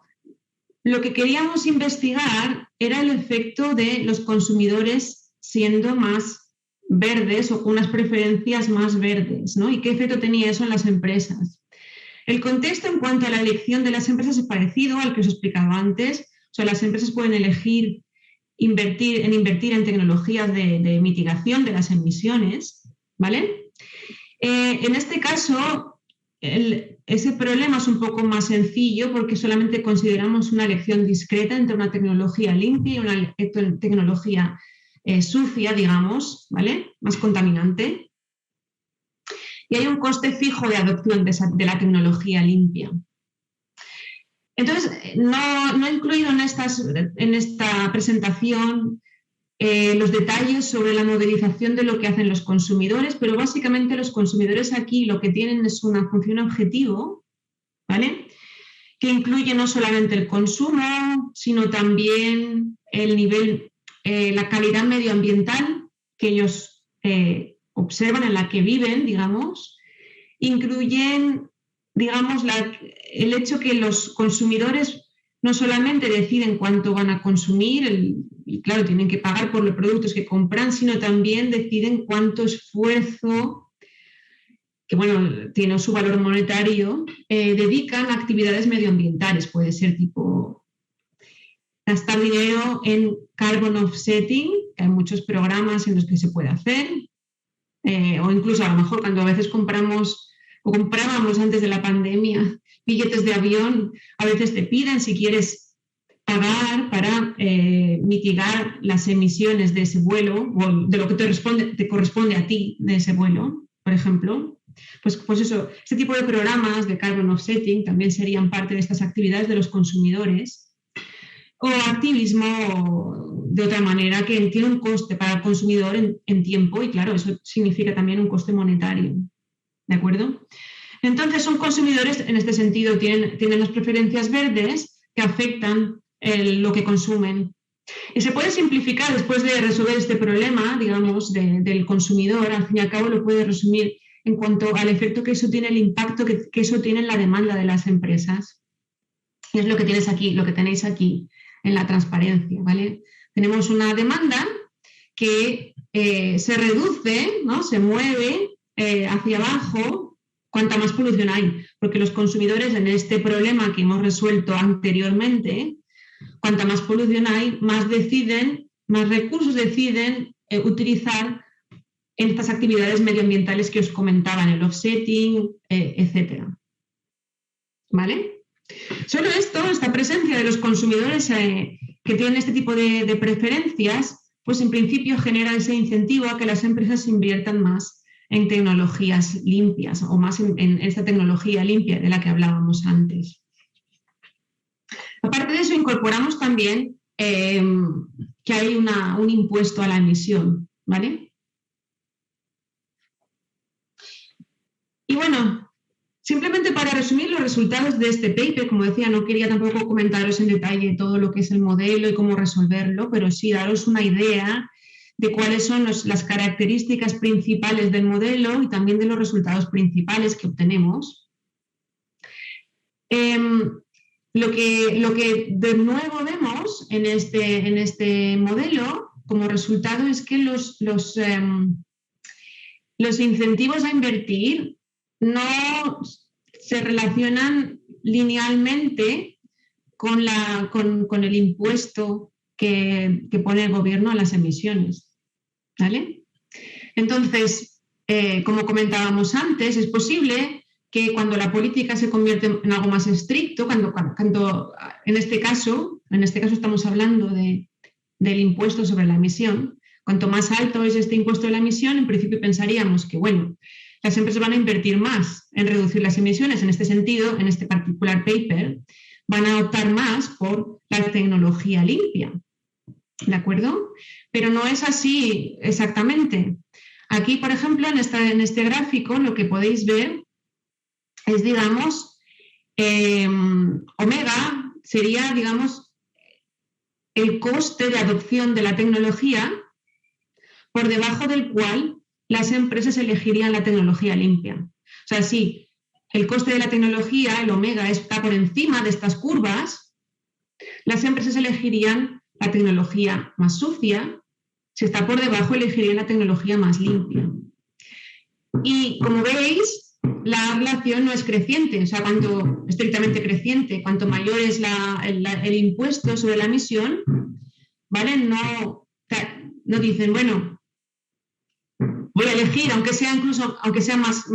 lo que queríamos investigar era el efecto de los consumidores siendo más verdes o con unas preferencias más verdes, ¿no? Y qué efecto tenía eso en las empresas. El contexto en cuanto a la elección de las empresas es parecido al que os he explicado antes. O sea, las empresas pueden elegir invertir en tecnologías de mitigación de las emisiones, ¿vale? En este caso, ese problema es un poco más sencillo porque solamente consideramos una elección discreta entre una tecnología limpia y una tecnología sucia, digamos, ¿vale? Más contaminante. Y hay un coste fijo de adopción de la tecnología limpia. Entonces, no he incluido en esta presentación los detalles sobre la modelización de lo que hacen los consumidores, pero básicamente los consumidores aquí lo que tienen es una función objetivo, ¿vale? Que incluye no solamente el consumo, sino también el nivel, la calidad medioambiental que ellos observan, en la que viven, digamos. Incluyen, digamos, el hecho que los consumidores no solamente deciden cuánto van a consumir, y claro, tienen que pagar por los productos que compran, sino también deciden cuánto esfuerzo, que bueno, tiene su valor monetario, dedican a actividades medioambientales. Puede ser tipo gastar dinero en carbon offsetting, que hay muchos programas en los que se puede hacer, o incluso a lo mejor cuando a veces comprábamos antes de la pandemia billetes de avión, a veces te piden si quieres pagar para mitigar las emisiones de ese vuelo o de lo que te corresponde a ti de ese vuelo, por ejemplo. Pues eso, este tipo de programas de carbon offsetting también serían parte de estas actividades de los consumidores. O activismo de otra manera que tiene un coste para el consumidor en tiempo y claro, eso significa también un coste monetario. ¿De acuerdo? Entonces, son consumidores, en este sentido, tienen las preferencias verdes que afectan lo que consumen. Y se puede simplificar después de resolver este problema, digamos, del consumidor, al fin y al cabo lo puede resumir en cuanto al efecto que eso tiene, el impacto que eso tiene en la demanda de las empresas. Y es lo que tenéis aquí en la transparencia, ¿vale? Tenemos una demanda que se reduce, ¿no? Se mueve hacia abajo cuanta más polución hay, porque los consumidores en este problema que hemos resuelto anteriormente, cuanta más polución hay, más recursos deciden utilizar en estas actividades medioambientales que os comentaba, en el offsetting, etc. ¿Vale? Solo esta presencia de los consumidores que tienen este tipo de preferencias, pues en principio genera ese incentivo a que las empresas inviertan más en tecnologías limpias o más en esta tecnología limpia de la que hablábamos antes. Aparte de eso, incorporamos también que hay un impuesto a la emisión, ¿vale? Y bueno, simplemente para resumir los resultados de este paper, como decía, no quería tampoco comentaros en detalle todo lo que es el modelo y cómo resolverlo, pero sí daros una idea de cuáles son las características principales del modelo y también de los resultados principales que obtenemos. Lo que de nuevo vemos en este modelo como resultado es que los incentivos a invertir no se relacionan linealmente con el impuesto que pone el gobierno a las emisiones, ¿vale? Entonces, como comentábamos antes, es posible que cuando la política se convierte en algo más estricto, cuando en este caso estamos hablando del impuesto sobre la emisión, cuanto más alto es este impuesto de la emisión, en principio pensaríamos que, bueno, las empresas van a invertir más en reducir las emisiones. En este sentido, en este particular paper, van a optar más por la tecnología limpia, ¿de acuerdo? Pero no es así exactamente. Aquí, por ejemplo, en este gráfico, lo que podéis ver es, digamos, omega sería, digamos, el coste de adopción de la tecnología por debajo del cual las empresas elegirían la tecnología limpia. O sea, si el coste de la tecnología, el omega, está por encima de estas curvas, las empresas elegirían la tecnología más sucia. Si está por debajo, elegirían la tecnología más limpia. Y como veis, la relación no es creciente, o sea, estrictamente creciente. Cuanto mayor es el impuesto sobre la emisión, ¿vale? No dicen, bueno, voy a elegir, aunque sea más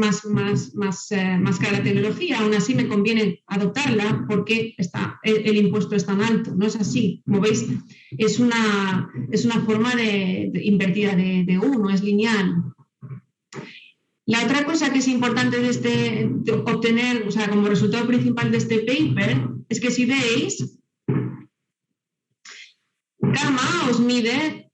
cara la tecnología, aún así me conviene adoptarla porque el impuesto es tan alto. No es así. Como veis, es una forma de invertida de U, no es lineal. La otra cosa que es importante de obtener, o sea, como resultado principal de este paper, es que si veis, gamma os mide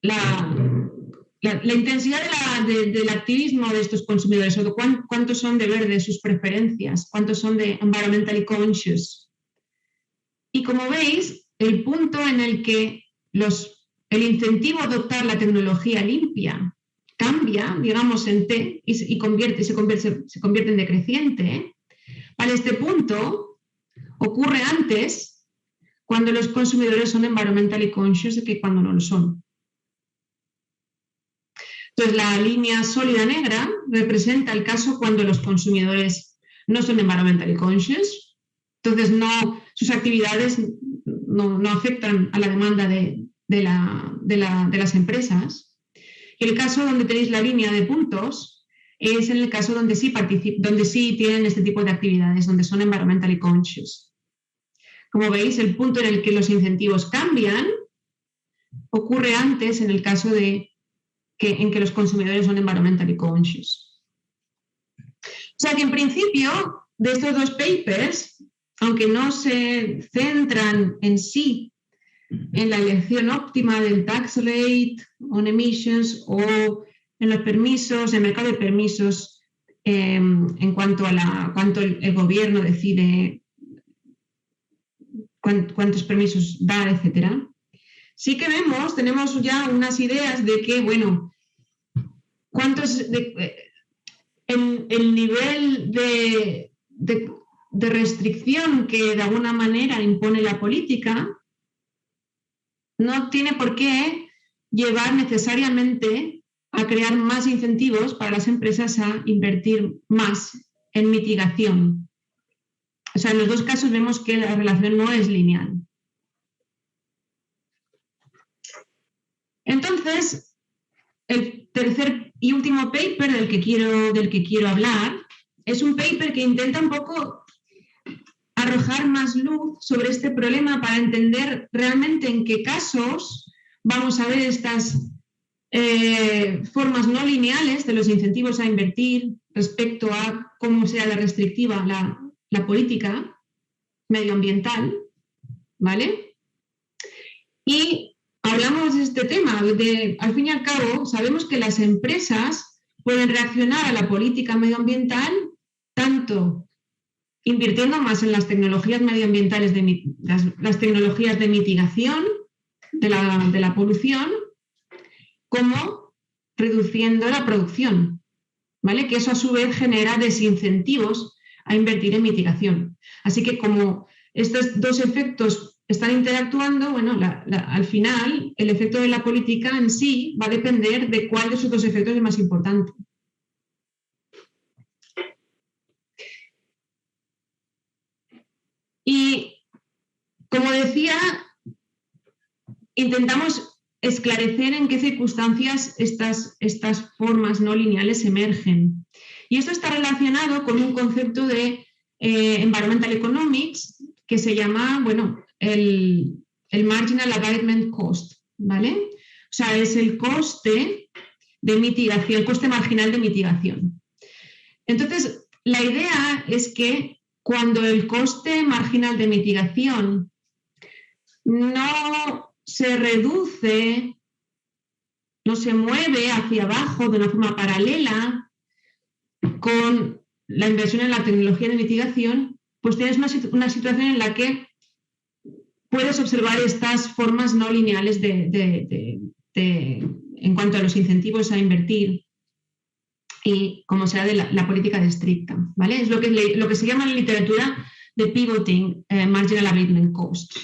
la intensidad del activismo de estos consumidores, o cuántos son de verde sus preferencias, cuántos son de environmentally conscious. Y como veis, el punto en el que el incentivo a adoptar la tecnología limpia cambia, digamos, en T y se convierte en decreciente, ¿vale? Este punto ocurre antes cuando los consumidores son environmentally conscious que cuando no lo son. Entonces, la línea sólida negra representa el caso cuando los consumidores no son environmentally conscious, entonces sus actividades no afectan a la demanda de las empresas. El caso donde tenéis la línea de puntos es en el caso donde sí tienen este tipo de actividades, donde son environmentally conscious. Como veis, el punto en el que los incentivos cambian ocurre antes en el caso en que los consumidores son environmentally conscious. O sea que en principio de estos dos papers, aunque no se centran en sí en la elección óptima del tax rate on emissions o en los permisos, el mercado de permisos en cuanto a cuánto el gobierno decide cuántos permisos dar, etcétera. Sí que tenemos ya unas ideas de que, bueno, el nivel de restricción que de alguna manera impone la política no tiene por qué llevar necesariamente a crear más incentivos para las empresas a invertir más en mitigación. O sea, en los dos casos vemos que la relación no es lineal. Entonces, el tercer y último paper del que quiero hablar es un paper que intenta un poco arrojar más luz sobre este problema para entender realmente en qué casos vamos a ver estas formas no lineales de los incentivos a invertir respecto a cómo sea la restrictiva la política medioambiental, ¿vale? Y hablamos de este tema, al fin y al cabo, sabemos que las empresas pueden reaccionar a la política medioambiental tanto invirtiendo más en las tecnologías medioambientales, las tecnologías de mitigación de la polución, como reduciendo la producción, ¿vale? Que eso a su vez genera desincentivos a invertir en mitigación. Así que como estos dos efectos están interactuando, bueno, al final el efecto de la política en sí va a depender de cuál de esos dos efectos es más importante. decía, intentamos esclarecer en qué circunstancias estas formas no lineales emergen. Y esto está relacionado con un concepto de Environmental Economics que se llama, bueno, el Marginal Abatement Cost, ¿vale? O sea, es el coste de mitigación, coste marginal de mitigación. Entonces, la idea es que cuando el coste marginal de mitigación no se reduce, no se mueve hacia abajo de una forma paralela con la inversión en la tecnología de mitigación, pues tienes una situación en la que puedes observar estas formas no lineales en cuanto a los incentivos a invertir y como sea de la política estricta, ¿vale? Es lo que se llama en la literatura de pivoting marginal abatement cost.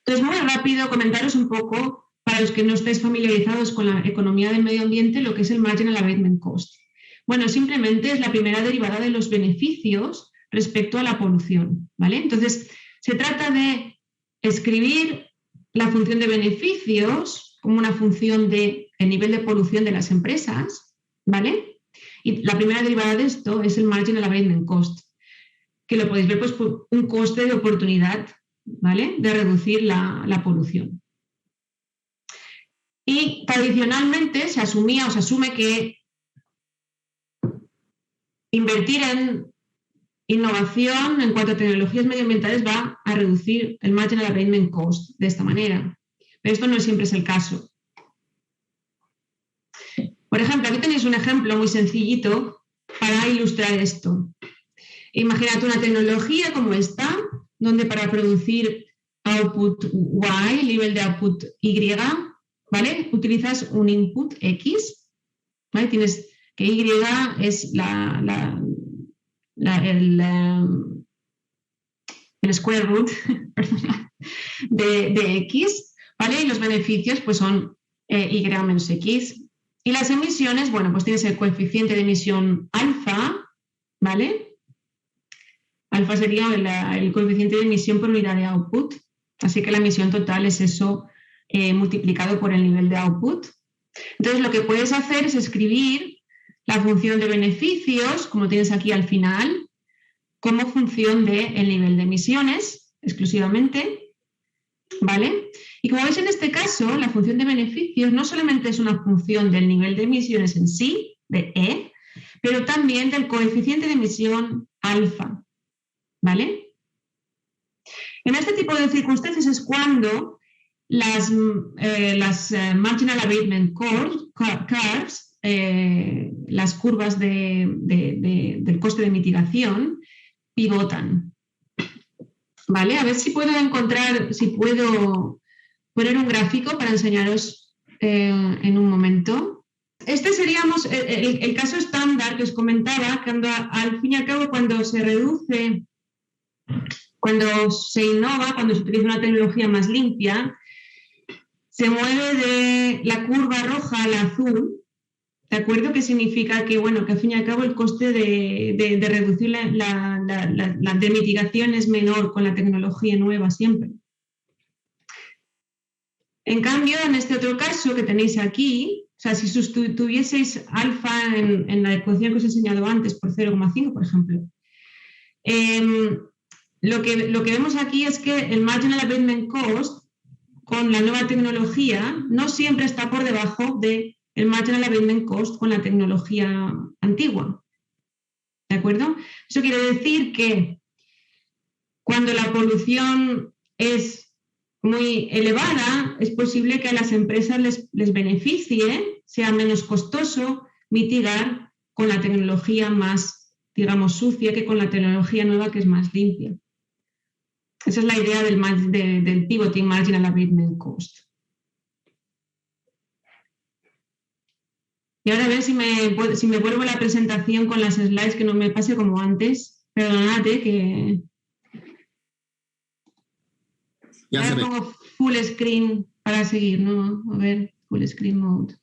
Entonces, muy rápido comentaros un poco, para los que no estáis familiarizados con la economía del medio ambiente, lo que es el marginal abatement cost. Bueno, simplemente es la primera derivada de los beneficios respecto a la polución, ¿vale? Entonces, se trata de escribir la función de beneficios como una función del nivel de polución de las empresas, ¿vale? Y la primera derivada de esto es el marginal abatement cost, que lo podéis ver pues, por un coste de oportunidad, ¿vale? De reducir la polución. Y tradicionalmente se asume que invertir en innovación en cuanto a tecnologías medioambientales va a reducir el marginal abatement cost de esta manera. Pero esto no siempre es el caso. Por ejemplo, aquí tenéis un ejemplo muy sencillito para ilustrar esto. Imagínate una tecnología como esta, donde para producir output Y, nivel de output Y, ¿vale? Utilizas un input X, ¿vale? Tienes que Y es el square root de X, ¿vale? Y los beneficios pues son Y menos X. Y las emisiones, bueno, pues tienes el coeficiente de emisión alfa, ¿vale? Alfa sería el coeficiente de emisión por unidad de output, así que la emisión total es eso multiplicado por el nivel de output. Entonces lo que puedes hacer es escribir la función de beneficios, como tienes aquí al final, como función del nivel de emisiones exclusivamente, ¿vale? Y como veis en este caso, la función de beneficios no solamente es una función del nivel de emisiones en sí, de E, pero también del coeficiente de emisión alfa, ¿vale? En este tipo de circunstancias es cuando las marginal abatement curves, las curvas del coste de mitigación, pivotan. ¿Vale? A ver si puedo poner un gráfico para enseñaros en un momento. Este seríamos el caso estándar que os comentaba, que al fin y al cabo cuando se reduce, cuando se innova, cuando se utiliza una tecnología más limpia, se mueve de la curva roja a la azul, ¿de acuerdo? Que significa que, bueno, que al fin y al cabo el coste de reducir la de mitigación es menor con la tecnología nueva siempre. En cambio, en este otro caso que tenéis aquí, o sea, si sustituyeseis alfa en la ecuación que os he enseñado antes por 0,5, por ejemplo, lo que vemos aquí es que el marginal abatement cost con la nueva tecnología no siempre está por debajo del marginal abatement cost con la tecnología antigua. ¿De acuerdo? Eso quiere decir que cuando la polución es muy elevada, es posible que a las empresas les beneficie, sea menos costoso mitigar con la tecnología más, digamos, sucia que con la tecnología nueva que es más limpia. Esa es la idea del pivoting marginal abatement cost. Y ahora a ver si me vuelvo a la presentación con las slides, que no me pase como antes. Perdonad, que... Ya ahora pongo full screen para seguir, ¿no? A ver, full screen mode.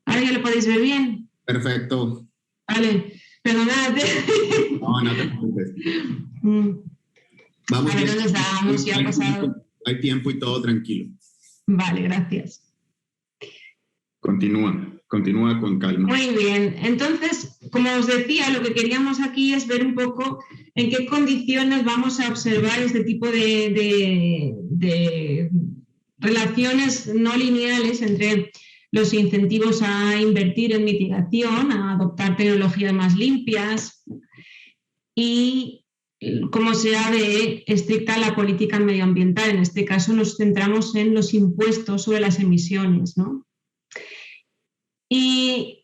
¿Ahora ya lo podéis ver bien? Perfecto. Vale, perdonad. No te preocupes. Vamos a ver dónde estábamos, ya ha pasado. Hay tiempo y todo tranquilo. Vale, gracias. Continúa con calma. Muy bien, entonces, como os decía, lo que queríamos aquí es ver un poco en qué condiciones vamos a observar este tipo de relaciones no lineales entre los incentivos a invertir en mitigación, a adoptar tecnologías más limpias y cómo sea de estricta la política medioambiental. En este caso nos centramos en los impuestos sobre las emisiones, ¿no? Y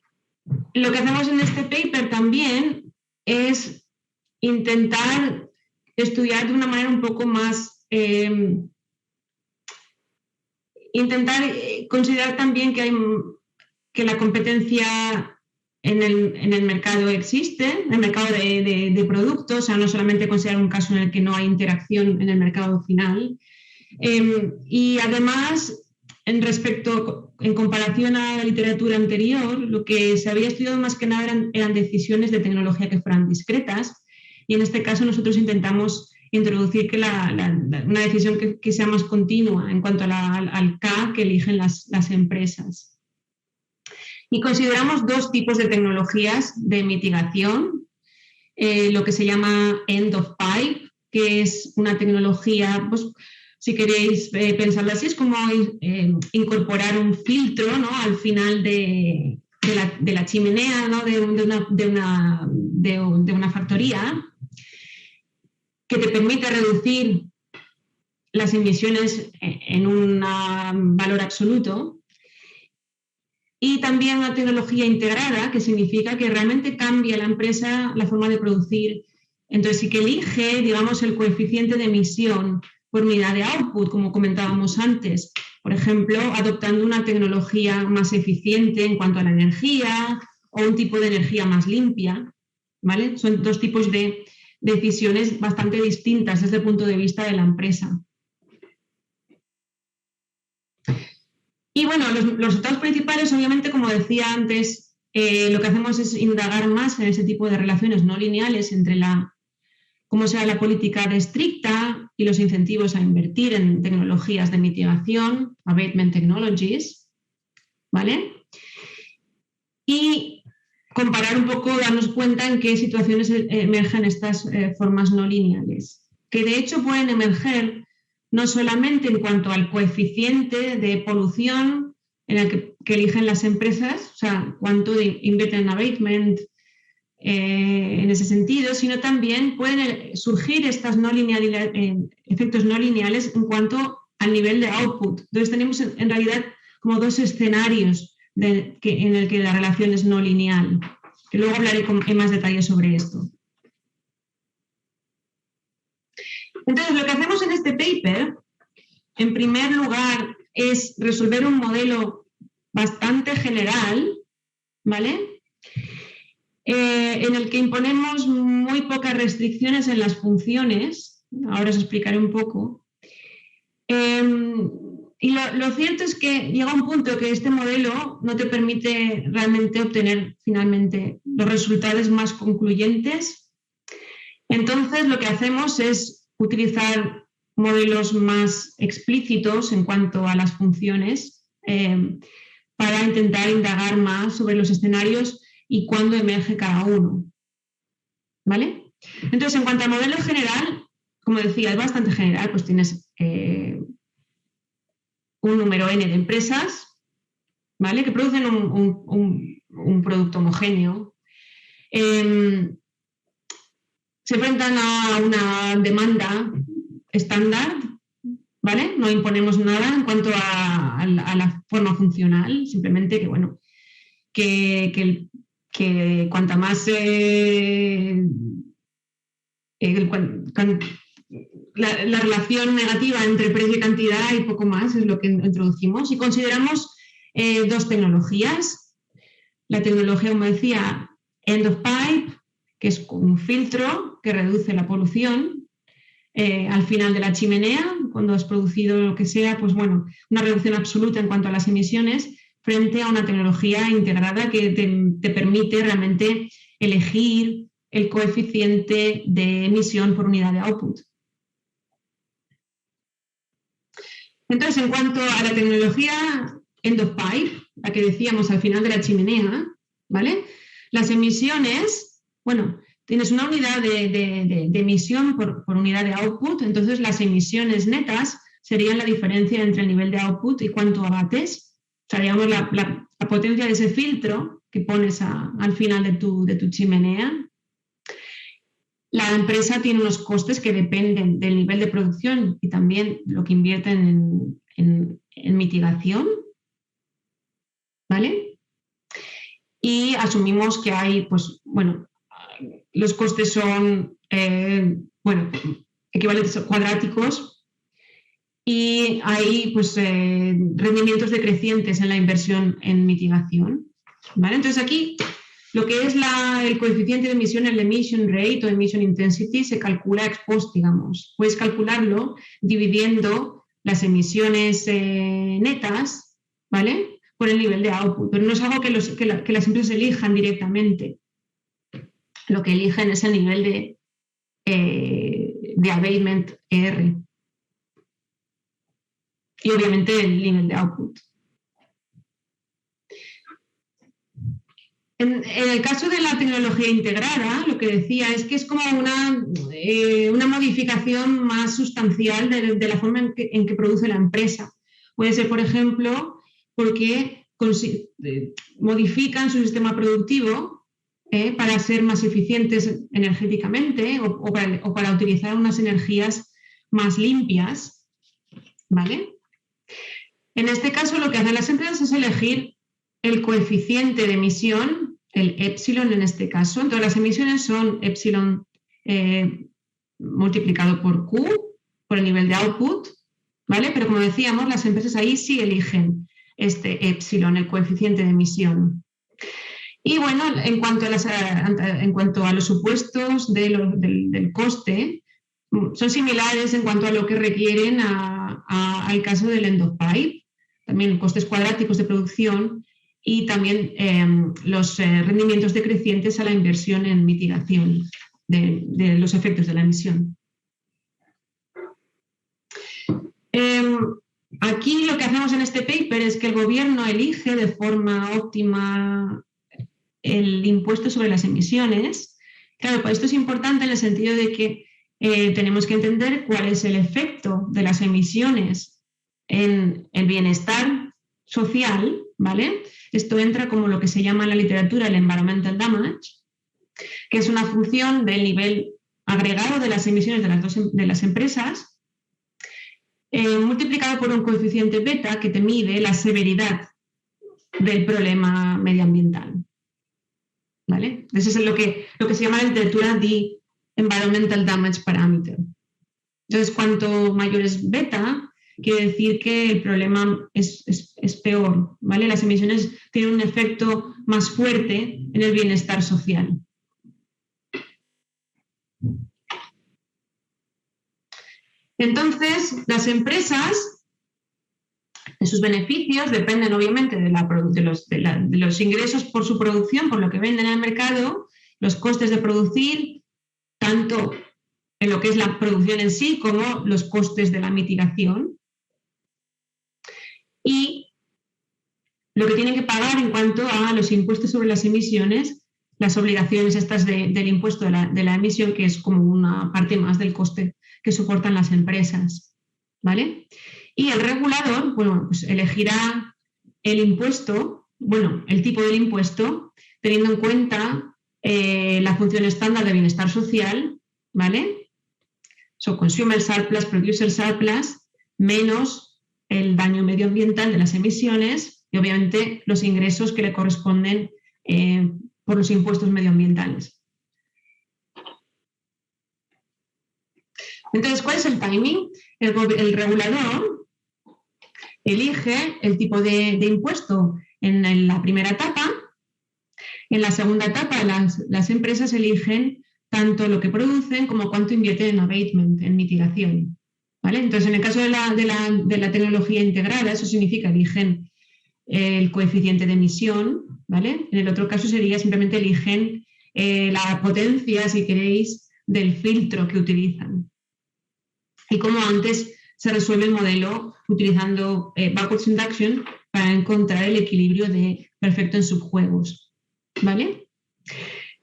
lo que hacemos en este paper también es intentar estudiar de una manera un poco más, intentar considerar también que la competencia en el mercado existe, en el mercado de productos, o sea, no solamente considerar un caso en el que no hay interacción en el mercado final. Y además, en comparación a la literatura anterior, lo que se había estudiado más que nada eran decisiones de tecnología que fueran discretas, y en este caso nosotros intentamos introducir una decisión que sea más continua en cuanto al K que eligen las empresas. Y consideramos dos tipos de tecnologías de mitigación, lo que se llama end of pipe, que es una tecnología, pues, si queréis pensarlo así, es como incorporar un filtro, ¿no?, al final de la chimenea, ¿no?, de una factoría, que te permite reducir las emisiones en un valor absoluto. Y también una tecnología integrada, que significa que realmente cambia la empresa la forma de producir. Entonces sí que elige, digamos, el coeficiente de emisión por unidad de output, como comentábamos antes. Por ejemplo, adoptando una tecnología más eficiente en cuanto a la energía o un tipo de energía más limpia, ¿vale? Son dos tipos de decisiones bastante distintas desde el punto de vista de la empresa. Y bueno, los resultados principales, obviamente, como decía antes, lo que hacemos es indagar más en ese tipo de relaciones no lineales entre cómo sea la política de estricta y los incentivos a invertir en tecnologías de mitigación, abatement technologies, ¿vale? Y comparar un poco, darnos cuenta en qué situaciones emergen estas formas no lineales, que de hecho pueden emerger no solamente en cuanto al coeficiente de polución en el que eligen las empresas, o sea, cuánto invierten en abatement en ese sentido, sino también pueden surgir estas efectos no lineales en cuanto al nivel de output. Entonces tenemos en realidad como dos escenarios en el que la relación es no lineal, que luego hablaré en más detalle sobre esto. Entonces, lo que hacemos en este paper, en primer lugar, es resolver un modelo bastante general, ¿vale?, en el que imponemos muy pocas restricciones en las funciones. Ahora os explicaré un poco. Y lo cierto es que llega un punto que este modelo no te permite realmente obtener finalmente los resultados más concluyentes. Entonces, lo que hacemos es utilizar modelos más explícitos en cuanto a las funciones para intentar indagar más sobre los escenarios y cuándo emerge cada uno, ¿vale? Entonces, en cuanto al modelo general, como decía, es bastante general, pues tienes un número n de empresas, ¿vale?, que producen un producto homogéneo. Se enfrentan a una demanda estándar, ¿vale? No imponemos nada en cuanto a la forma funcional, simplemente que, bueno, que cuanta más la relación negativa entre precio y cantidad y poco más es lo que introducimos. Y consideramos dos tecnologías. La tecnología, como decía, end of pipe, que es un filtro que reduce la polución al final de la chimenea, cuando has producido lo que sea, pues bueno, una reducción absoluta en cuanto a las emisiones, frente a una tecnología integrada que te permite realmente elegir el coeficiente de emisión por unidad de output. Entonces, en cuanto a la tecnología end-of-pipe, la que decíamos al final de la chimenea, ¿vale? Las emisiones, bueno, tienes una unidad de emisión por unidad de output, entonces las emisiones netas serían la diferencia entre el nivel de output y cuánto abates. O sea, digamos, la potencia de ese filtro que pones al final de tu chimenea. La empresa tiene unos costes que dependen del nivel de producción y también lo que invierten en mitigación, ¿vale? Y asumimos que hay, pues, bueno, los costes son, equivalentes cuadráticos y hay, pues, rendimientos decrecientes en la inversión en mitigación, ¿vale? Entonces aquí lo que es el coeficiente de emisión, el emission rate o emission intensity, se calcula ex post, digamos. Puedes calcularlo dividiendo las emisiones netas, ¿vale?, por el nivel de output, pero no es algo que las empresas elijan directamente. Lo que eligen es el nivel de abatement ER. Y obviamente el nivel de output. En el caso de la tecnología integrada, lo que decía es que es como una modificación más sustancial de la forma en que produce la empresa. Puede ser, por ejemplo, porque modifican su sistema productivo para ser más eficientes energéticamente o para utilizar unas energías más limpias, ¿vale? En este caso, lo que hacen las empresas es elegir el coeficiente de emisión, el epsilon en este caso. Entonces, las emisiones son epsilon multiplicado por Q, por el nivel de output, ¿vale? Pero como decíamos, las empresas ahí sí eligen este epsilon, el coeficiente de emisión. Y bueno, en cuanto a los supuestos del coste, son similares en cuanto a lo que requieren al caso del end-of-pipe. También costes cuadráticos de producción y también los rendimientos decrecientes a la inversión en mitigación de los efectos de la emisión. Aquí lo que hacemos en este paper es que el gobierno elige de forma óptima el impuesto sobre las emisiones. Claro, pues esto es importante en el sentido de que tenemos que entender cuál es el efecto de las emisiones en el bienestar social, ¿vale? Esto entra como lo que se llama en la literatura el environmental damage, que es una función del nivel agregado de las emisiones de las empresas, multiplicado por un coeficiente beta que te mide la severidad del problema medioambiental, ¿vale? Eso es lo que se llama en la literatura the environmental damage parameter. Entonces, cuanto mayor es beta, quiere decir que el problema es peor, ¿vale? Las emisiones tienen un efecto más fuerte en el bienestar social. Entonces, las empresas, de sus beneficios, dependen obviamente de los ingresos por su producción, por lo que venden en el mercado, los costes de producir, tanto en lo que es la producción en sí como los costes de la mitigación. Y lo que tienen que pagar en cuanto a los impuestos sobre las emisiones, las obligaciones estas del impuesto de la emisión, que es como una parte más del coste que soportan las empresas, ¿vale? Y el regulador, bueno, pues elegirá el impuesto, bueno, el tipo del impuesto, teniendo en cuenta la función estándar de bienestar social, ¿vale? So, consumer surplus, producer surplus, menos el daño medioambiental de las emisiones y obviamente los ingresos que le corresponden por los impuestos medioambientales. Entonces, ¿cuál es el timing? El regulador elige el tipo de impuesto en la primera etapa. En la segunda etapa, las empresas eligen tanto lo que producen como cuánto invierten en abatement, en mitigación, ¿vale? Entonces, en el caso de la tecnología integrada, eso significa eligen el coeficiente de emisión, ¿vale? En el otro caso sería simplemente eligen la potencia, si queréis, del filtro que utilizan. Y como antes se resuelve el modelo utilizando backwards induction para encontrar el equilibrio de perfecto en subjuegos, ¿vale?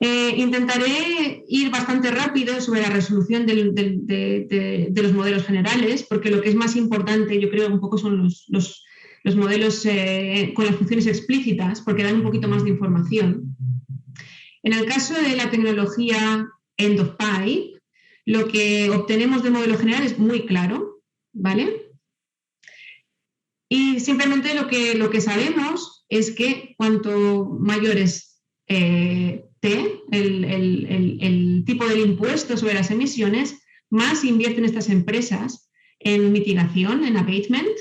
Intentaré ir bastante rápido sobre la resolución de los modelos generales, porque lo que es más importante, yo creo, un poco son los modelos con las funciones explícitas, porque dan un poquito más de información. En el caso de la tecnología End of Pipe, lo que obtenemos del modelo general es muy claro, ¿vale? Y simplemente lo que sabemos es que cuanto mayor es T, el tipo del impuesto sobre las emisiones, más invierten estas empresas en mitigación, en abatement,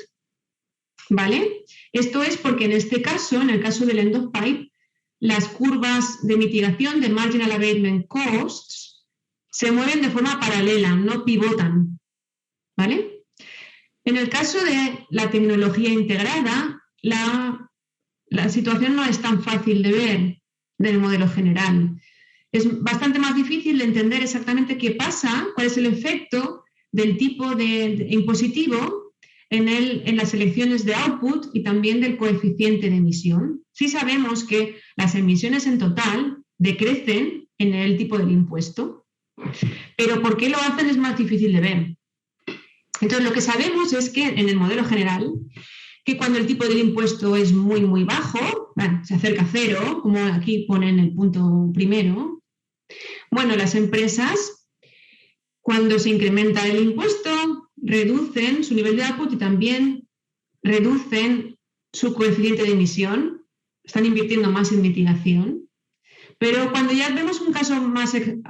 ¿vale? Esto es porque en este caso, en el caso del End of Pipe, las curvas de mitigación de Marginal Abatement Costs se mueven de forma paralela, no pivotan, ¿vale? En el caso de la tecnología integrada, la situación no es tan fácil de ver del modelo general. Es bastante más difícil de entender exactamente qué pasa, cuál es el efecto del tipo de impositivo en las elecciones de output y también del coeficiente de emisión. Sí sabemos que las emisiones en total decrecen en el tipo del impuesto, pero ¿por qué lo hacen? Es más difícil de ver. Entonces, lo que sabemos es que en el modelo general, que cuando el tipo del impuesto es muy, muy bajo, se acerca a cero, como aquí pone en el punto primero, bueno, las empresas, cuando se incrementa el impuesto, reducen su nivel de output y también reducen su coeficiente de emisión, están invirtiendo más en mitigación. Pero cuando ya vemos un caso más en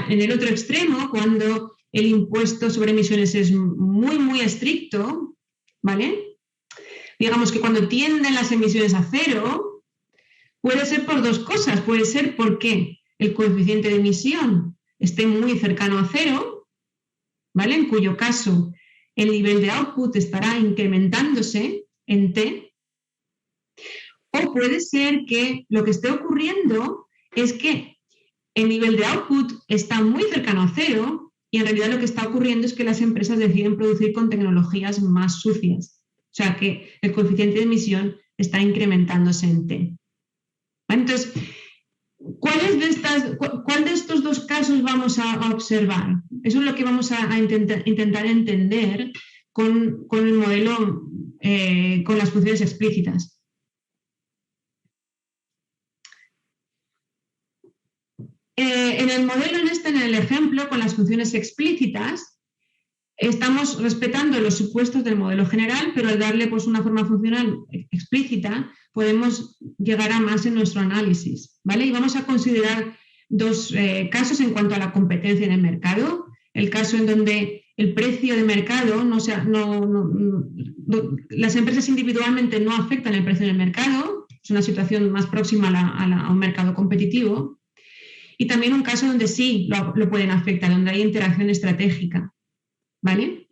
el otro extremo, cuando el impuesto sobre emisiones es muy, muy estricto, ¿vale? Digamos que cuando tienden las emisiones a cero, puede ser por dos cosas. Puede ser porque el coeficiente de emisión esté muy cercano a cero, ¿vale? En cuyo caso el nivel de output estará incrementándose en T. O puede ser que lo que esté ocurriendo es que el nivel de output está muy cercano a cero y en realidad lo que está ocurriendo es que las empresas deciden producir con tecnologías más sucias. O sea que el coeficiente de emisión está incrementándose en T. Entonces, ¿cuál de estos dos casos vamos a observar? Eso es lo que vamos a intentar entender con el modelo, con las funciones explícitas. En el modelo, en el ejemplo, con las funciones explícitas, estamos respetando los supuestos del modelo general, pero al darle pues, una forma funcional explícita, podemos llegar a más en nuestro análisis, ¿vale? Y vamos a considerar dos casos en cuanto a la competencia en el mercado. El caso en donde el precio de mercado, las empresas individualmente no afectan el precio en el mercado, es una situación más próxima a un mercado competitivo. Y también un caso donde sí lo pueden afectar, donde hay interacción estratégica, ¿vale?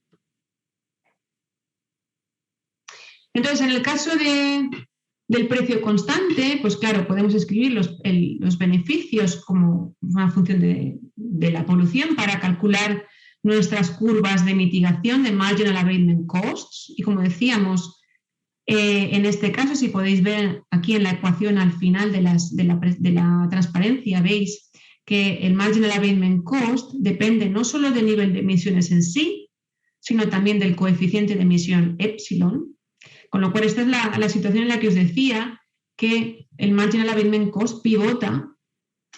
Entonces, en el caso del precio constante, pues claro, podemos escribir los beneficios como una función de la polución para calcular nuestras curvas de mitigación de Marginal Abatement Costs. Y como decíamos, en este caso, si podéis ver aquí en la ecuación al final de la transparencia, veis que el Marginal Abatement Cost depende no solo del nivel de emisiones en sí, sino también del coeficiente de emisión epsilon, con lo cual esta es la situación en la que os decía que el Marginal Abatement Cost pivota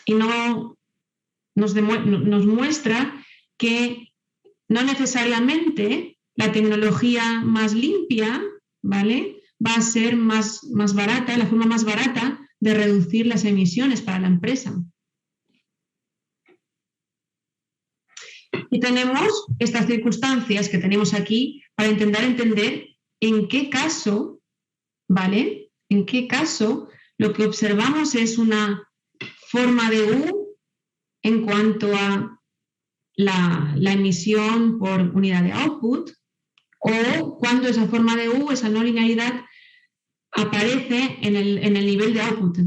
y nos muestra que no necesariamente la tecnología más limpia, ¿vale?, va a ser más barata, la forma más barata de reducir las emisiones para la empresa. Y tenemos estas circunstancias que tenemos aquí para intentar entender en qué caso, ¿vale? En qué caso lo que observamos es una forma de U en cuanto a la emisión por unidad de output, o cuando esa forma de U, esa no linealidad, aparece en el nivel de output,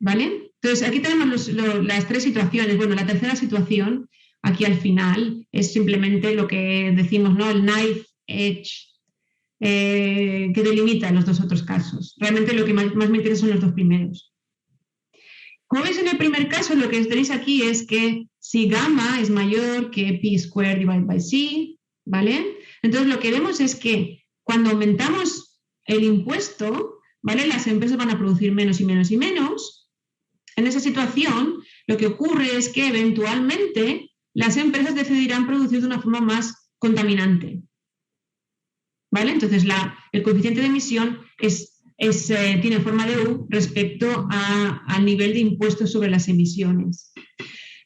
¿vale? Entonces, aquí tenemos las tres situaciones. Bueno, la tercera situación, aquí al final, es simplemente lo que decimos, ¿no? El knife edge que delimita los dos otros casos. Realmente lo que más me interesa son los dos primeros. Como veis en el primer caso, lo que tenéis aquí es que si gamma es mayor que pi squared divided by c, ¿vale? Entonces lo que vemos es que cuando aumentamos el impuesto, ¿vale? Las empresas van a producir menos y menos y menos. En esa situación, lo que ocurre es que eventualmente las empresas decidirán producir de una forma más contaminante, ¿vale? Entonces el coeficiente de emisión tiene forma de U respecto al nivel de impuestos sobre las emisiones.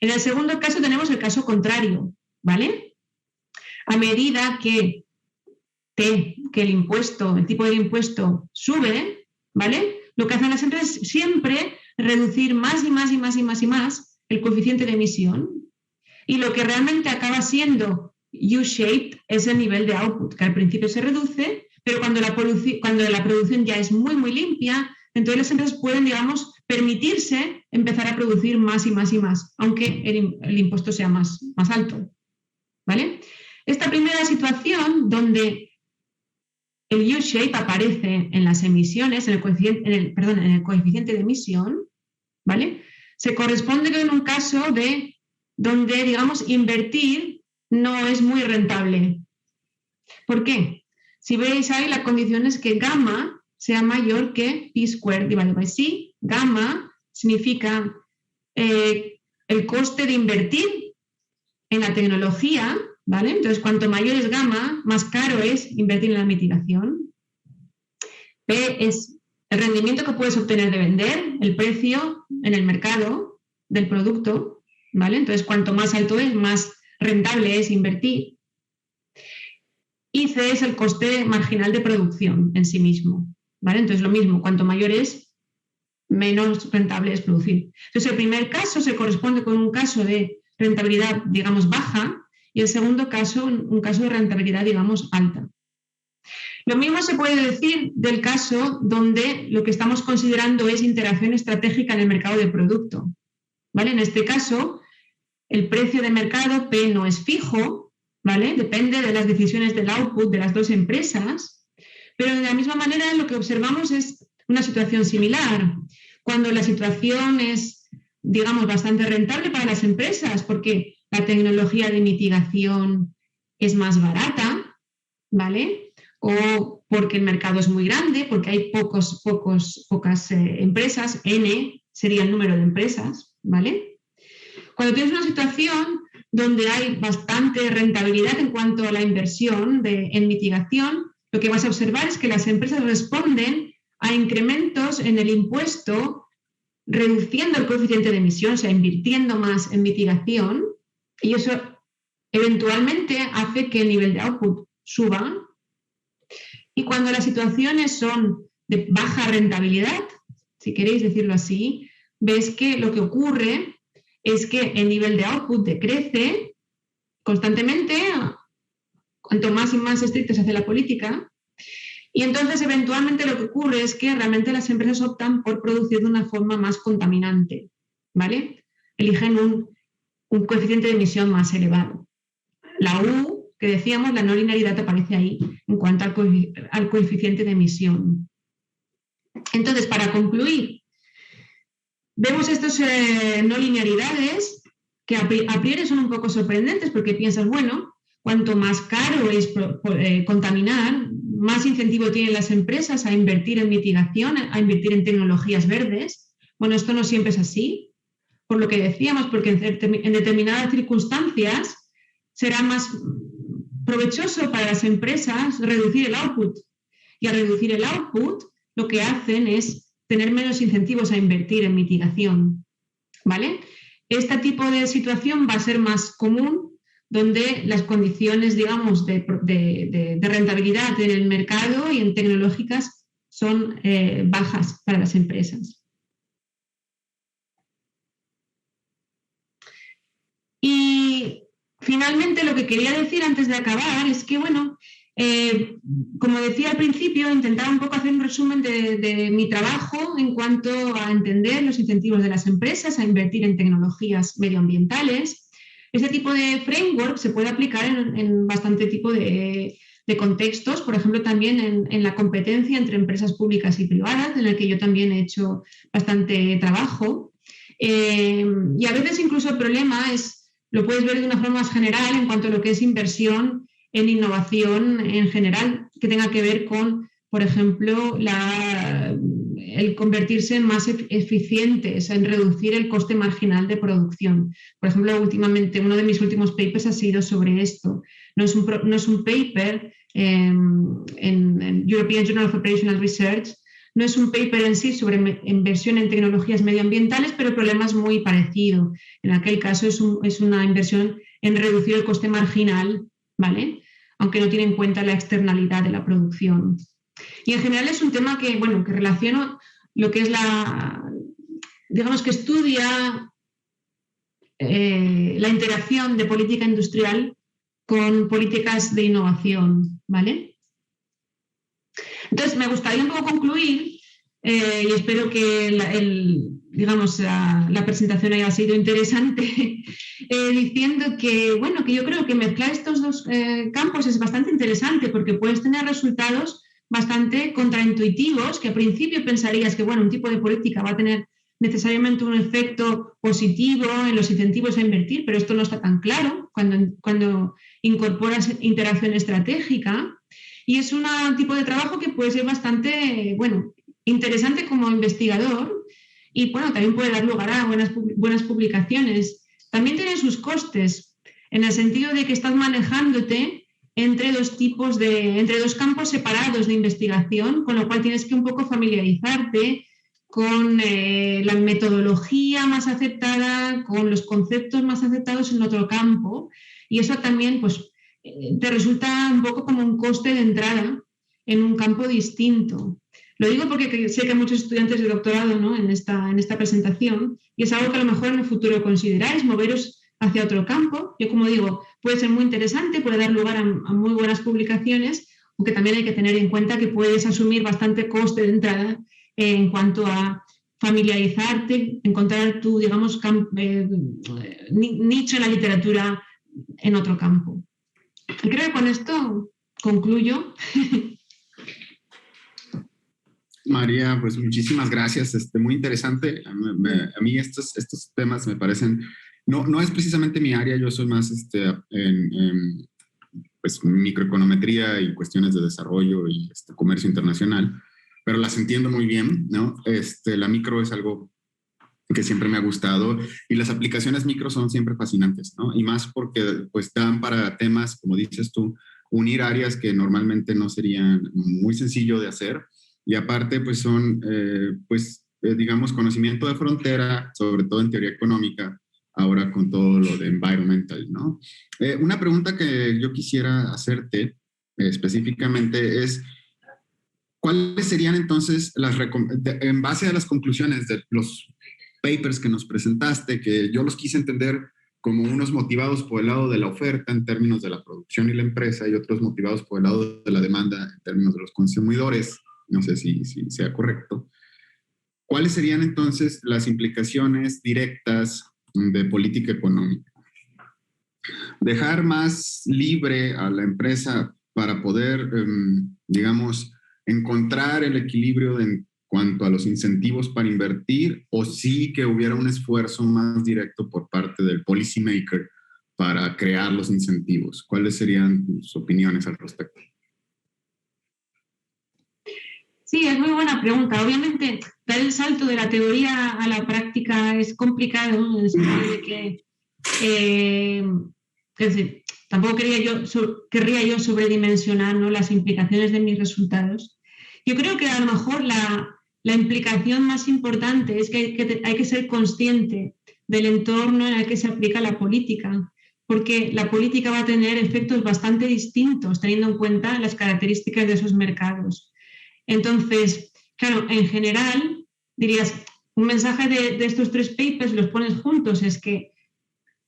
En el segundo caso tenemos el caso contrario, ¿vale? A medida que el tipo de impuesto sube, ¿vale? Lo que hacen las empresas es siempre reducir más y más y más y más y más el coeficiente de emisión, y lo que realmente acaba siendo U-shaped es el nivel de output, que al principio se reduce, pero cuando la producción ya es muy, muy limpia, entonces las empresas pueden, digamos, permitirse empezar a producir más y más y más, aunque el impuesto sea más alto, ¿vale? Esta primera situación donde el U-shape aparece en las emisiones, en el coeficiente de emisión, ¿vale? Se corresponde con un caso donde, digamos, invertir no es muy rentable. ¿Por qué? Si veis ahí, la condición es que gamma sea mayor que pi squared divided by c. Gamma significa el coste de invertir en la tecnología, ¿vale? Entonces, cuanto mayor es gamma, más caro es invertir en la mitigación. P es el rendimiento que puedes obtener de vender, el precio en el mercado del producto, ¿vale? Entonces, cuanto más alto es, más rentable es invertir. Y C es el coste marginal de producción en sí mismo, ¿vale? Entonces, lo mismo, cuanto mayor es, menos rentable es producir. Entonces, el primer caso se corresponde con un caso de rentabilidad, digamos, baja, y el segundo caso, un caso de rentabilidad, digamos, alta. Lo mismo se puede decir del caso donde lo que estamos considerando es interacción estratégica en el mercado de producto, ¿vale? En este caso, el precio de mercado, P, no es fijo, ¿vale? Depende de las decisiones del output de las dos empresas, pero de la misma manera lo que observamos es una situación similar, cuando la situación es, digamos, bastante rentable para las empresas, porque la tecnología de mitigación es más barata, ¿vale? O porque el mercado es muy grande, porque hay pocas empresas, N sería el número de empresas, ¿vale? Cuando tienes una situación donde hay bastante rentabilidad en cuanto a la inversión en mitigación, lo que vas a observar es que las empresas responden a incrementos en el impuesto, reduciendo el coeficiente de emisión, o sea, invirtiendo más en mitigación, y eso eventualmente hace que el nivel de output suba. Y cuando las situaciones son de baja rentabilidad, si queréis decirlo así, ves que lo que ocurre es que el nivel de output decrece constantemente, cuanto más y más estricta se hace la política, y entonces eventualmente lo que ocurre es que realmente las empresas optan por producir de una forma más contaminante, ¿vale? Eligen un coeficiente de emisión más elevado. La U, que decíamos, la no linealidad aparece ahí en cuanto al coeficiente de emisión. Entonces, para concluir, vemos estas no linealidades que a priori son un poco sorprendentes porque piensas, bueno, cuanto más caro es contaminar, más incentivo tienen las empresas a invertir en mitigación, a invertir en tecnologías verdes. Bueno, esto no siempre es así, por lo que decíamos, porque en determinadas circunstancias será más provechoso para las empresas reducir el output. Y al reducir el output, lo que hacen es tener menos incentivos a invertir en mitigación, ¿vale? Este tipo de situación va a ser más común donde las condiciones, digamos, de rentabilidad en el mercado y en tecnológicas son bajas para las empresas. Y finalmente lo que quería decir antes de acabar es que, bueno, como decía al principio, intentaba un poco hacer un resumen de mi trabajo en cuanto a entender los incentivos de las empresas a invertir en tecnologías medioambientales. Este tipo de framework se puede aplicar en bastante tipo de de contextos, por ejemplo, también en la competencia entre empresas públicas y privadas, en la que yo también he hecho bastante trabajo. Y a veces incluso el problema lo puedes ver de una forma más general en cuanto a lo que es inversión en innovación en general, que tenga que ver con, por ejemplo, el convertirse en más eficientes, en reducir el coste marginal de producción. Por ejemplo, últimamente, uno de mis últimos papers ha sido sobre esto. No es un paper en European Journal of Operational Research, no es un paper en sí sobre inversión en tecnologías medioambientales, pero el problema es muy parecido. En aquel caso es una inversión en reducir el coste marginal, ¿vale? Aunque no tiene en cuenta la externalidad de la producción. Y en general es un tema que relaciono lo que es digamos que estudia la interacción de política industrial con políticas de innovación, ¿vale? Entonces, me gustaría un poco concluir y espero que la presentación haya sido interesante, diciendo que yo creo que mezclar estos dos campos es bastante interesante porque puedes tener resultados bastante contraintuitivos, que al principio pensarías que un tipo de política va a tener necesariamente un efecto positivo en los incentivos a invertir, pero esto no está tan claro cuando incorporas interacción estratégica. Y es un tipo de trabajo que puede ser bastante, interesante como investigador y, también puede dar lugar a buenas publicaciones. También tiene sus costes, en el sentido de que estás manejándote entre dos campos separados de investigación, con lo cual tienes que un poco familiarizarte con la metodología más aceptada, con los conceptos más aceptados en otro campo, y eso también, te resulta un poco como un coste de entrada en un campo distinto. Lo digo porque sé que hay muchos estudiantes de doctorado, ¿no?, en esta presentación, y es algo que a lo mejor en el futuro consideráis, moveros hacia otro campo. Yo, como digo, puede ser muy interesante, puede dar lugar a muy buenas publicaciones, aunque también hay que tener en cuenta que puedes asumir bastante coste de entrada en cuanto a familiarizarte, encontrar tu, digamos, nicho en la literatura en otro campo. Creo que con esto concluyo. María, pues muchísimas gracias. Muy interesante. A mí estos temas me parecen, no es precisamente mi área, yo soy más en microeconometría y cuestiones de desarrollo y comercio internacional, pero las entiendo muy bien, ¿no? La micro es algo que siempre me ha gustado y las aplicaciones micro son siempre fascinantes, ¿no? Y más porque pues dan para temas, como dices tú, unir áreas que normalmente no serían muy sencillo de hacer, y aparte pues son digamos conocimiento de frontera, sobre todo en teoría económica, ahora con todo lo de environmental, ¿no? Una pregunta que yo quisiera hacerte específicamente es, ¿cuáles serían entonces en base a las conclusiones de los papers que nos presentaste, que yo los quise entender como unos motivados por el lado de la oferta en términos de la producción y la empresa, y otros motivados por el lado de la demanda en términos de los consumidores? No sé si sea correcto. ¿Cuáles serían entonces las implicaciones directas de política económica? Dejar más libre a la empresa para poder, digamos, encontrar el equilibrio en cuanto a los incentivos para invertir, o sí que hubiera un esfuerzo más directo por parte del policymaker para crear los incentivos. ¿Cuáles serían tus opiniones al respecto? Sí, es muy buena pregunta. Obviamente, dar el salto de la teoría a la práctica es complicado, ¿no?, en el sentido de que tampoco querría yo sobredimensionar, ¿no?, las implicaciones de mis resultados. Yo creo que a lo mejor la implicación más importante es que hay que ser consciente del entorno en el que se aplica la política, porque la política va a tener efectos bastante distintos teniendo en cuenta las características de esos mercados. Entonces, claro, en general, dirías, un mensaje de estos tres papers, los pones juntos, es que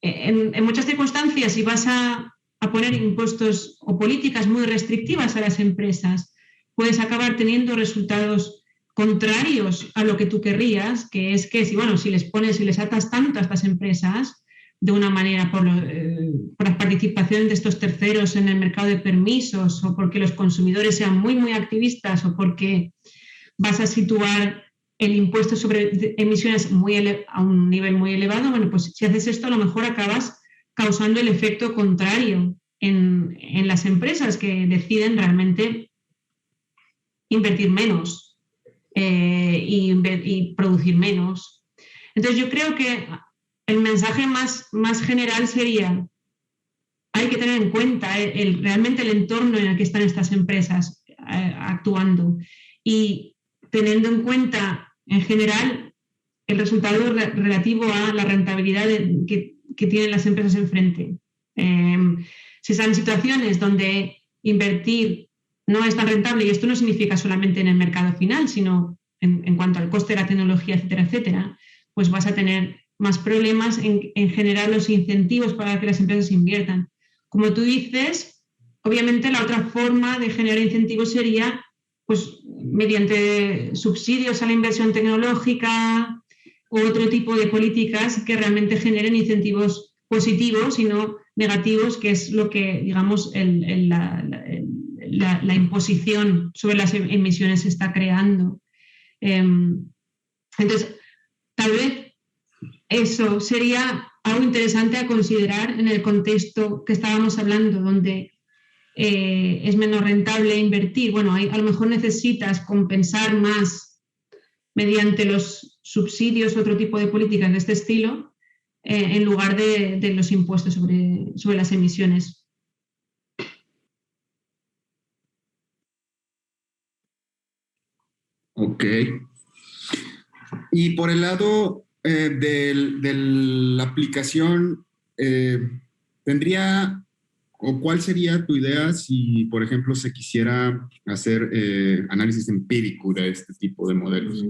en muchas circunstancias, si vas a poner impuestos o políticas muy restrictivas a las empresas, puedes acabar teniendo resultados contrarios a lo que tú querrías, que es que si les atas tanto a estas empresas, de una manera por las participaciones de estos terceros en el mercado de permisos, o porque los consumidores sean muy, muy activistas, o porque vas a situar el impuesto sobre emisiones a un nivel muy elevado, bueno, pues si haces esto a lo mejor acabas causando el efecto contrario en las empresas que deciden realmente invertir menos y producir menos. Entonces yo creo que el mensaje más general sería: hay que tener en cuenta realmente el entorno en el que están estas empresas actuando, y teniendo en cuenta en general el resultado relativo a la rentabilidad que tienen las empresas enfrente. Si están en situaciones donde invertir no es tan rentable, y esto no significa solamente en el mercado final, sino en cuanto al coste de la tecnología, etcétera, etcétera, pues vas a tener más problemas en generar los incentivos para que las empresas inviertan. Como tú dices, obviamente la otra forma de generar incentivos sería pues mediante subsidios a la inversión tecnológica u otro tipo de políticas que realmente generen incentivos positivos y no negativos, que es lo que, digamos, la imposición sobre las emisiones se está creando. Entonces, tal vez eso sería algo interesante a considerar en el contexto que estábamos hablando, donde es menos rentable invertir. Bueno, a lo mejor necesitas compensar más mediante los subsidios, otro tipo de políticas de este estilo, en lugar de los impuestos sobre las emisiones. Ok. Y por el lado de la aplicación, ¿tendría o cuál sería tu idea si, por ejemplo, se quisiera hacer análisis empírico de este tipo de modelos?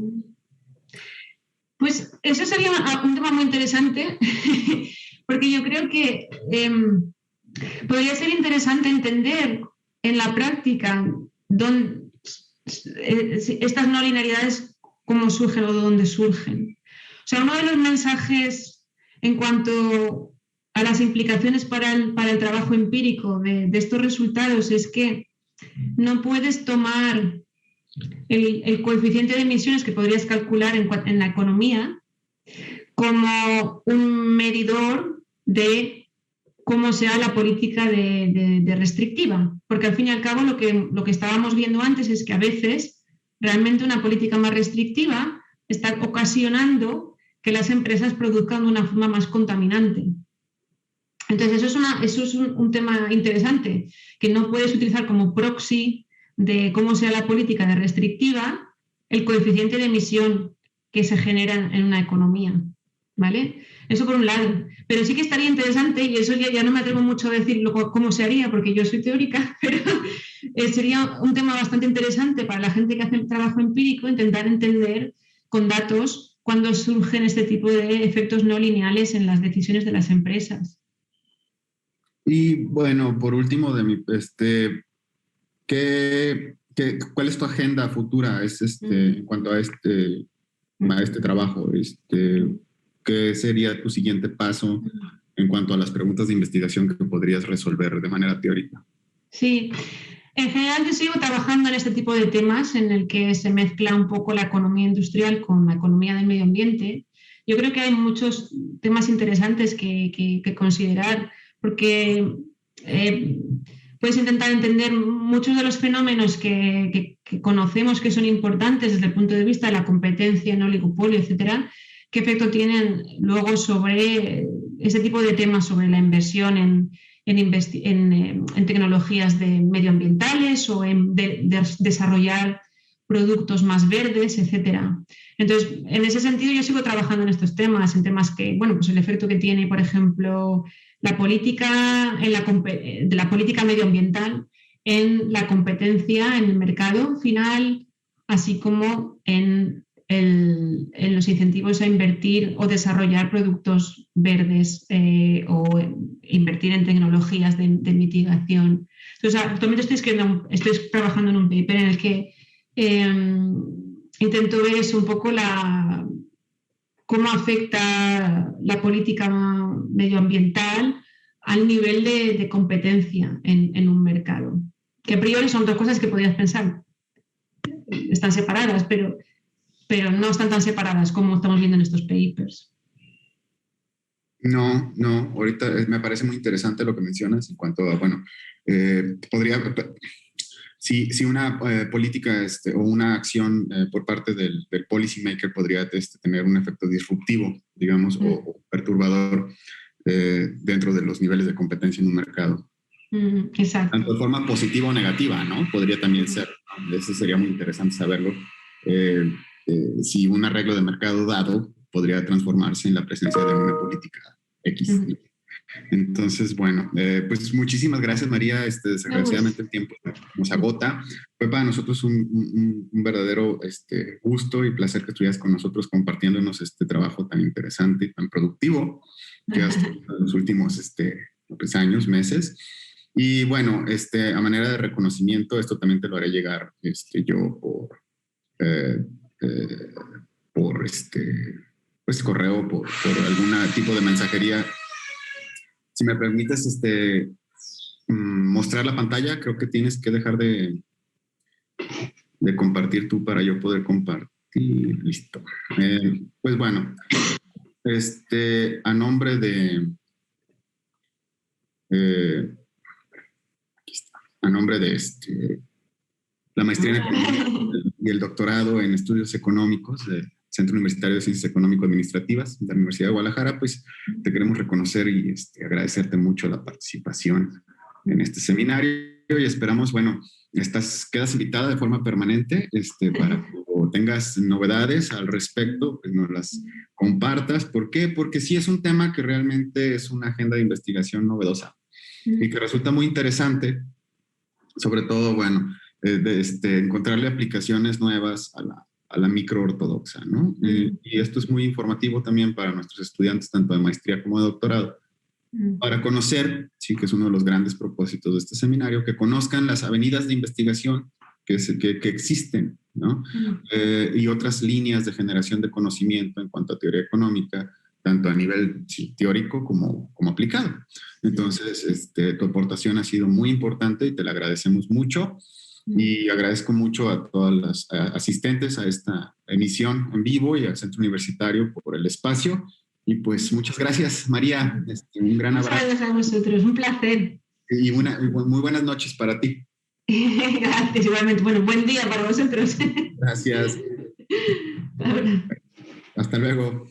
Pues eso sería un tema muy interesante, porque yo creo que podría ser interesante entender en la práctica estas no linealidades, cómo surgen o de dónde surgen. O sea, uno de los mensajes en cuanto a las implicaciones para el trabajo empírico de estos resultados es que no puedes tomar el coeficiente de emisiones que podrías calcular en la economía como un medidor de cómo sea la política de restrictiva, porque al fin y al cabo lo que estábamos viendo antes es que a veces realmente una política más restrictiva está ocasionando que las empresas produzcan de una forma más contaminante. Entonces eso es un tema interesante, que no puedes utilizar como proxy de cómo sea la política de restrictiva el coeficiente de emisión que se genera en una economía, ¿vale? Eso por un lado. Pero sí que estaría interesante, y eso ya no me atrevo mucho a decir cómo se haría, porque yo soy teórica, pero sería un tema bastante interesante para la gente que hace el trabajo empírico, intentar entender con datos cuándo surgen este tipo de efectos no lineales en las decisiones de las empresas. Y bueno, por último, ¿cuál es tu agenda futura en cuanto a este trabajo? ¿Qué sería tu siguiente paso en cuanto a las preguntas de investigación que podrías resolver de manera teórica? Sí, en general yo sigo trabajando en este tipo de temas en el que se mezcla un poco la economía industrial con la economía del medio ambiente. Yo creo que hay muchos temas interesantes que considerar, porque puedes intentar entender muchos de los fenómenos que conocemos que son importantes desde el punto de vista de la competencia en oligopolio, etcétera, qué efecto tienen luego sobre ese tipo de temas, sobre la inversión en tecnologías medioambientales o en desarrollar productos más verdes, etcétera. Entonces, en ese sentido, yo sigo trabajando en estos temas, en temas que, bueno, pues el efecto que tiene, por ejemplo, la política medioambiental en la competencia en el mercado final, así como en los incentivos a invertir o desarrollar productos verdes o invertir en tecnologías de mitigación. Entonces, actualmente estoy trabajando en un paper en el que intento ver eso un poco cómo afecta la política medioambiental al nivel de competencia en un mercado. Que a priori son dos cosas que podrías pensar, están separadas, pero no están tan separadas como estamos viendo en estos papers. No, ahorita me parece muy interesante lo que mencionas en cuanto a, bueno, si una política o una acción por parte del policy maker podría tener un efecto disruptivo, digamos, o perturbador dentro de los niveles de competencia en un mercado. Exacto. Tanto de forma positiva o negativa, ¿no? Podría también ser, eso sería muy interesante saberlo, si un arreglo de mercado dado podría transformarse en la presencia de una política X. Entonces, bueno, pues muchísimas gracias, María. Desgraciadamente el tiempo nos agota. Fue para nosotros un verdadero gusto y placer que estuvieras con nosotros compartiéndonos este trabajo tan interesante y tan productivo que has tenido en los últimos años, meses. Y bueno, a manera de reconocimiento, esto también te lo haré llegar yo por pues correo, por algún tipo de mensajería. Si me permites mostrar la pantalla, creo que tienes que dejar de compartir tú para yo poder compartir. Listo. Pues bueno, a nombre de a nombre de la maestría en economía y el doctorado en estudios económicos del Centro Universitario de Ciencias Económico-Administrativas de la Universidad de Guadalajara, pues te queremos reconocer y agradecerte mucho la participación en este seminario y esperamos, bueno, quedas invitada de forma permanente para que tengas novedades al respecto, pues nos las compartas. ¿Por qué? Porque sí es un tema que realmente es una agenda de investigación novedosa y que resulta muy interesante, sobre todo, bueno, encontrarle aplicaciones nuevas a la microortodoxa, ¿no? Y esto es muy informativo también para nuestros estudiantes, tanto de maestría como de doctorado, para conocer, sí, que es uno de los grandes propósitos de este seminario, que conozcan las avenidas de investigación que existen, ¿no? Y otras líneas de generación de conocimiento en cuanto a teoría económica, tanto a nivel teórico como aplicado. Entonces, tu aportación ha sido muy importante y te la agradecemos mucho. Y agradezco mucho a todas las asistentes a esta emisión en vivo y al Centro Universitario por el espacio. Y pues muchas gracias, María. Un gran abrazo. Muchas gracias a vosotros, un placer. Y muy buenas noches para ti. Gracias, igualmente. Bueno, buen día para vosotros. Gracias. Hasta luego.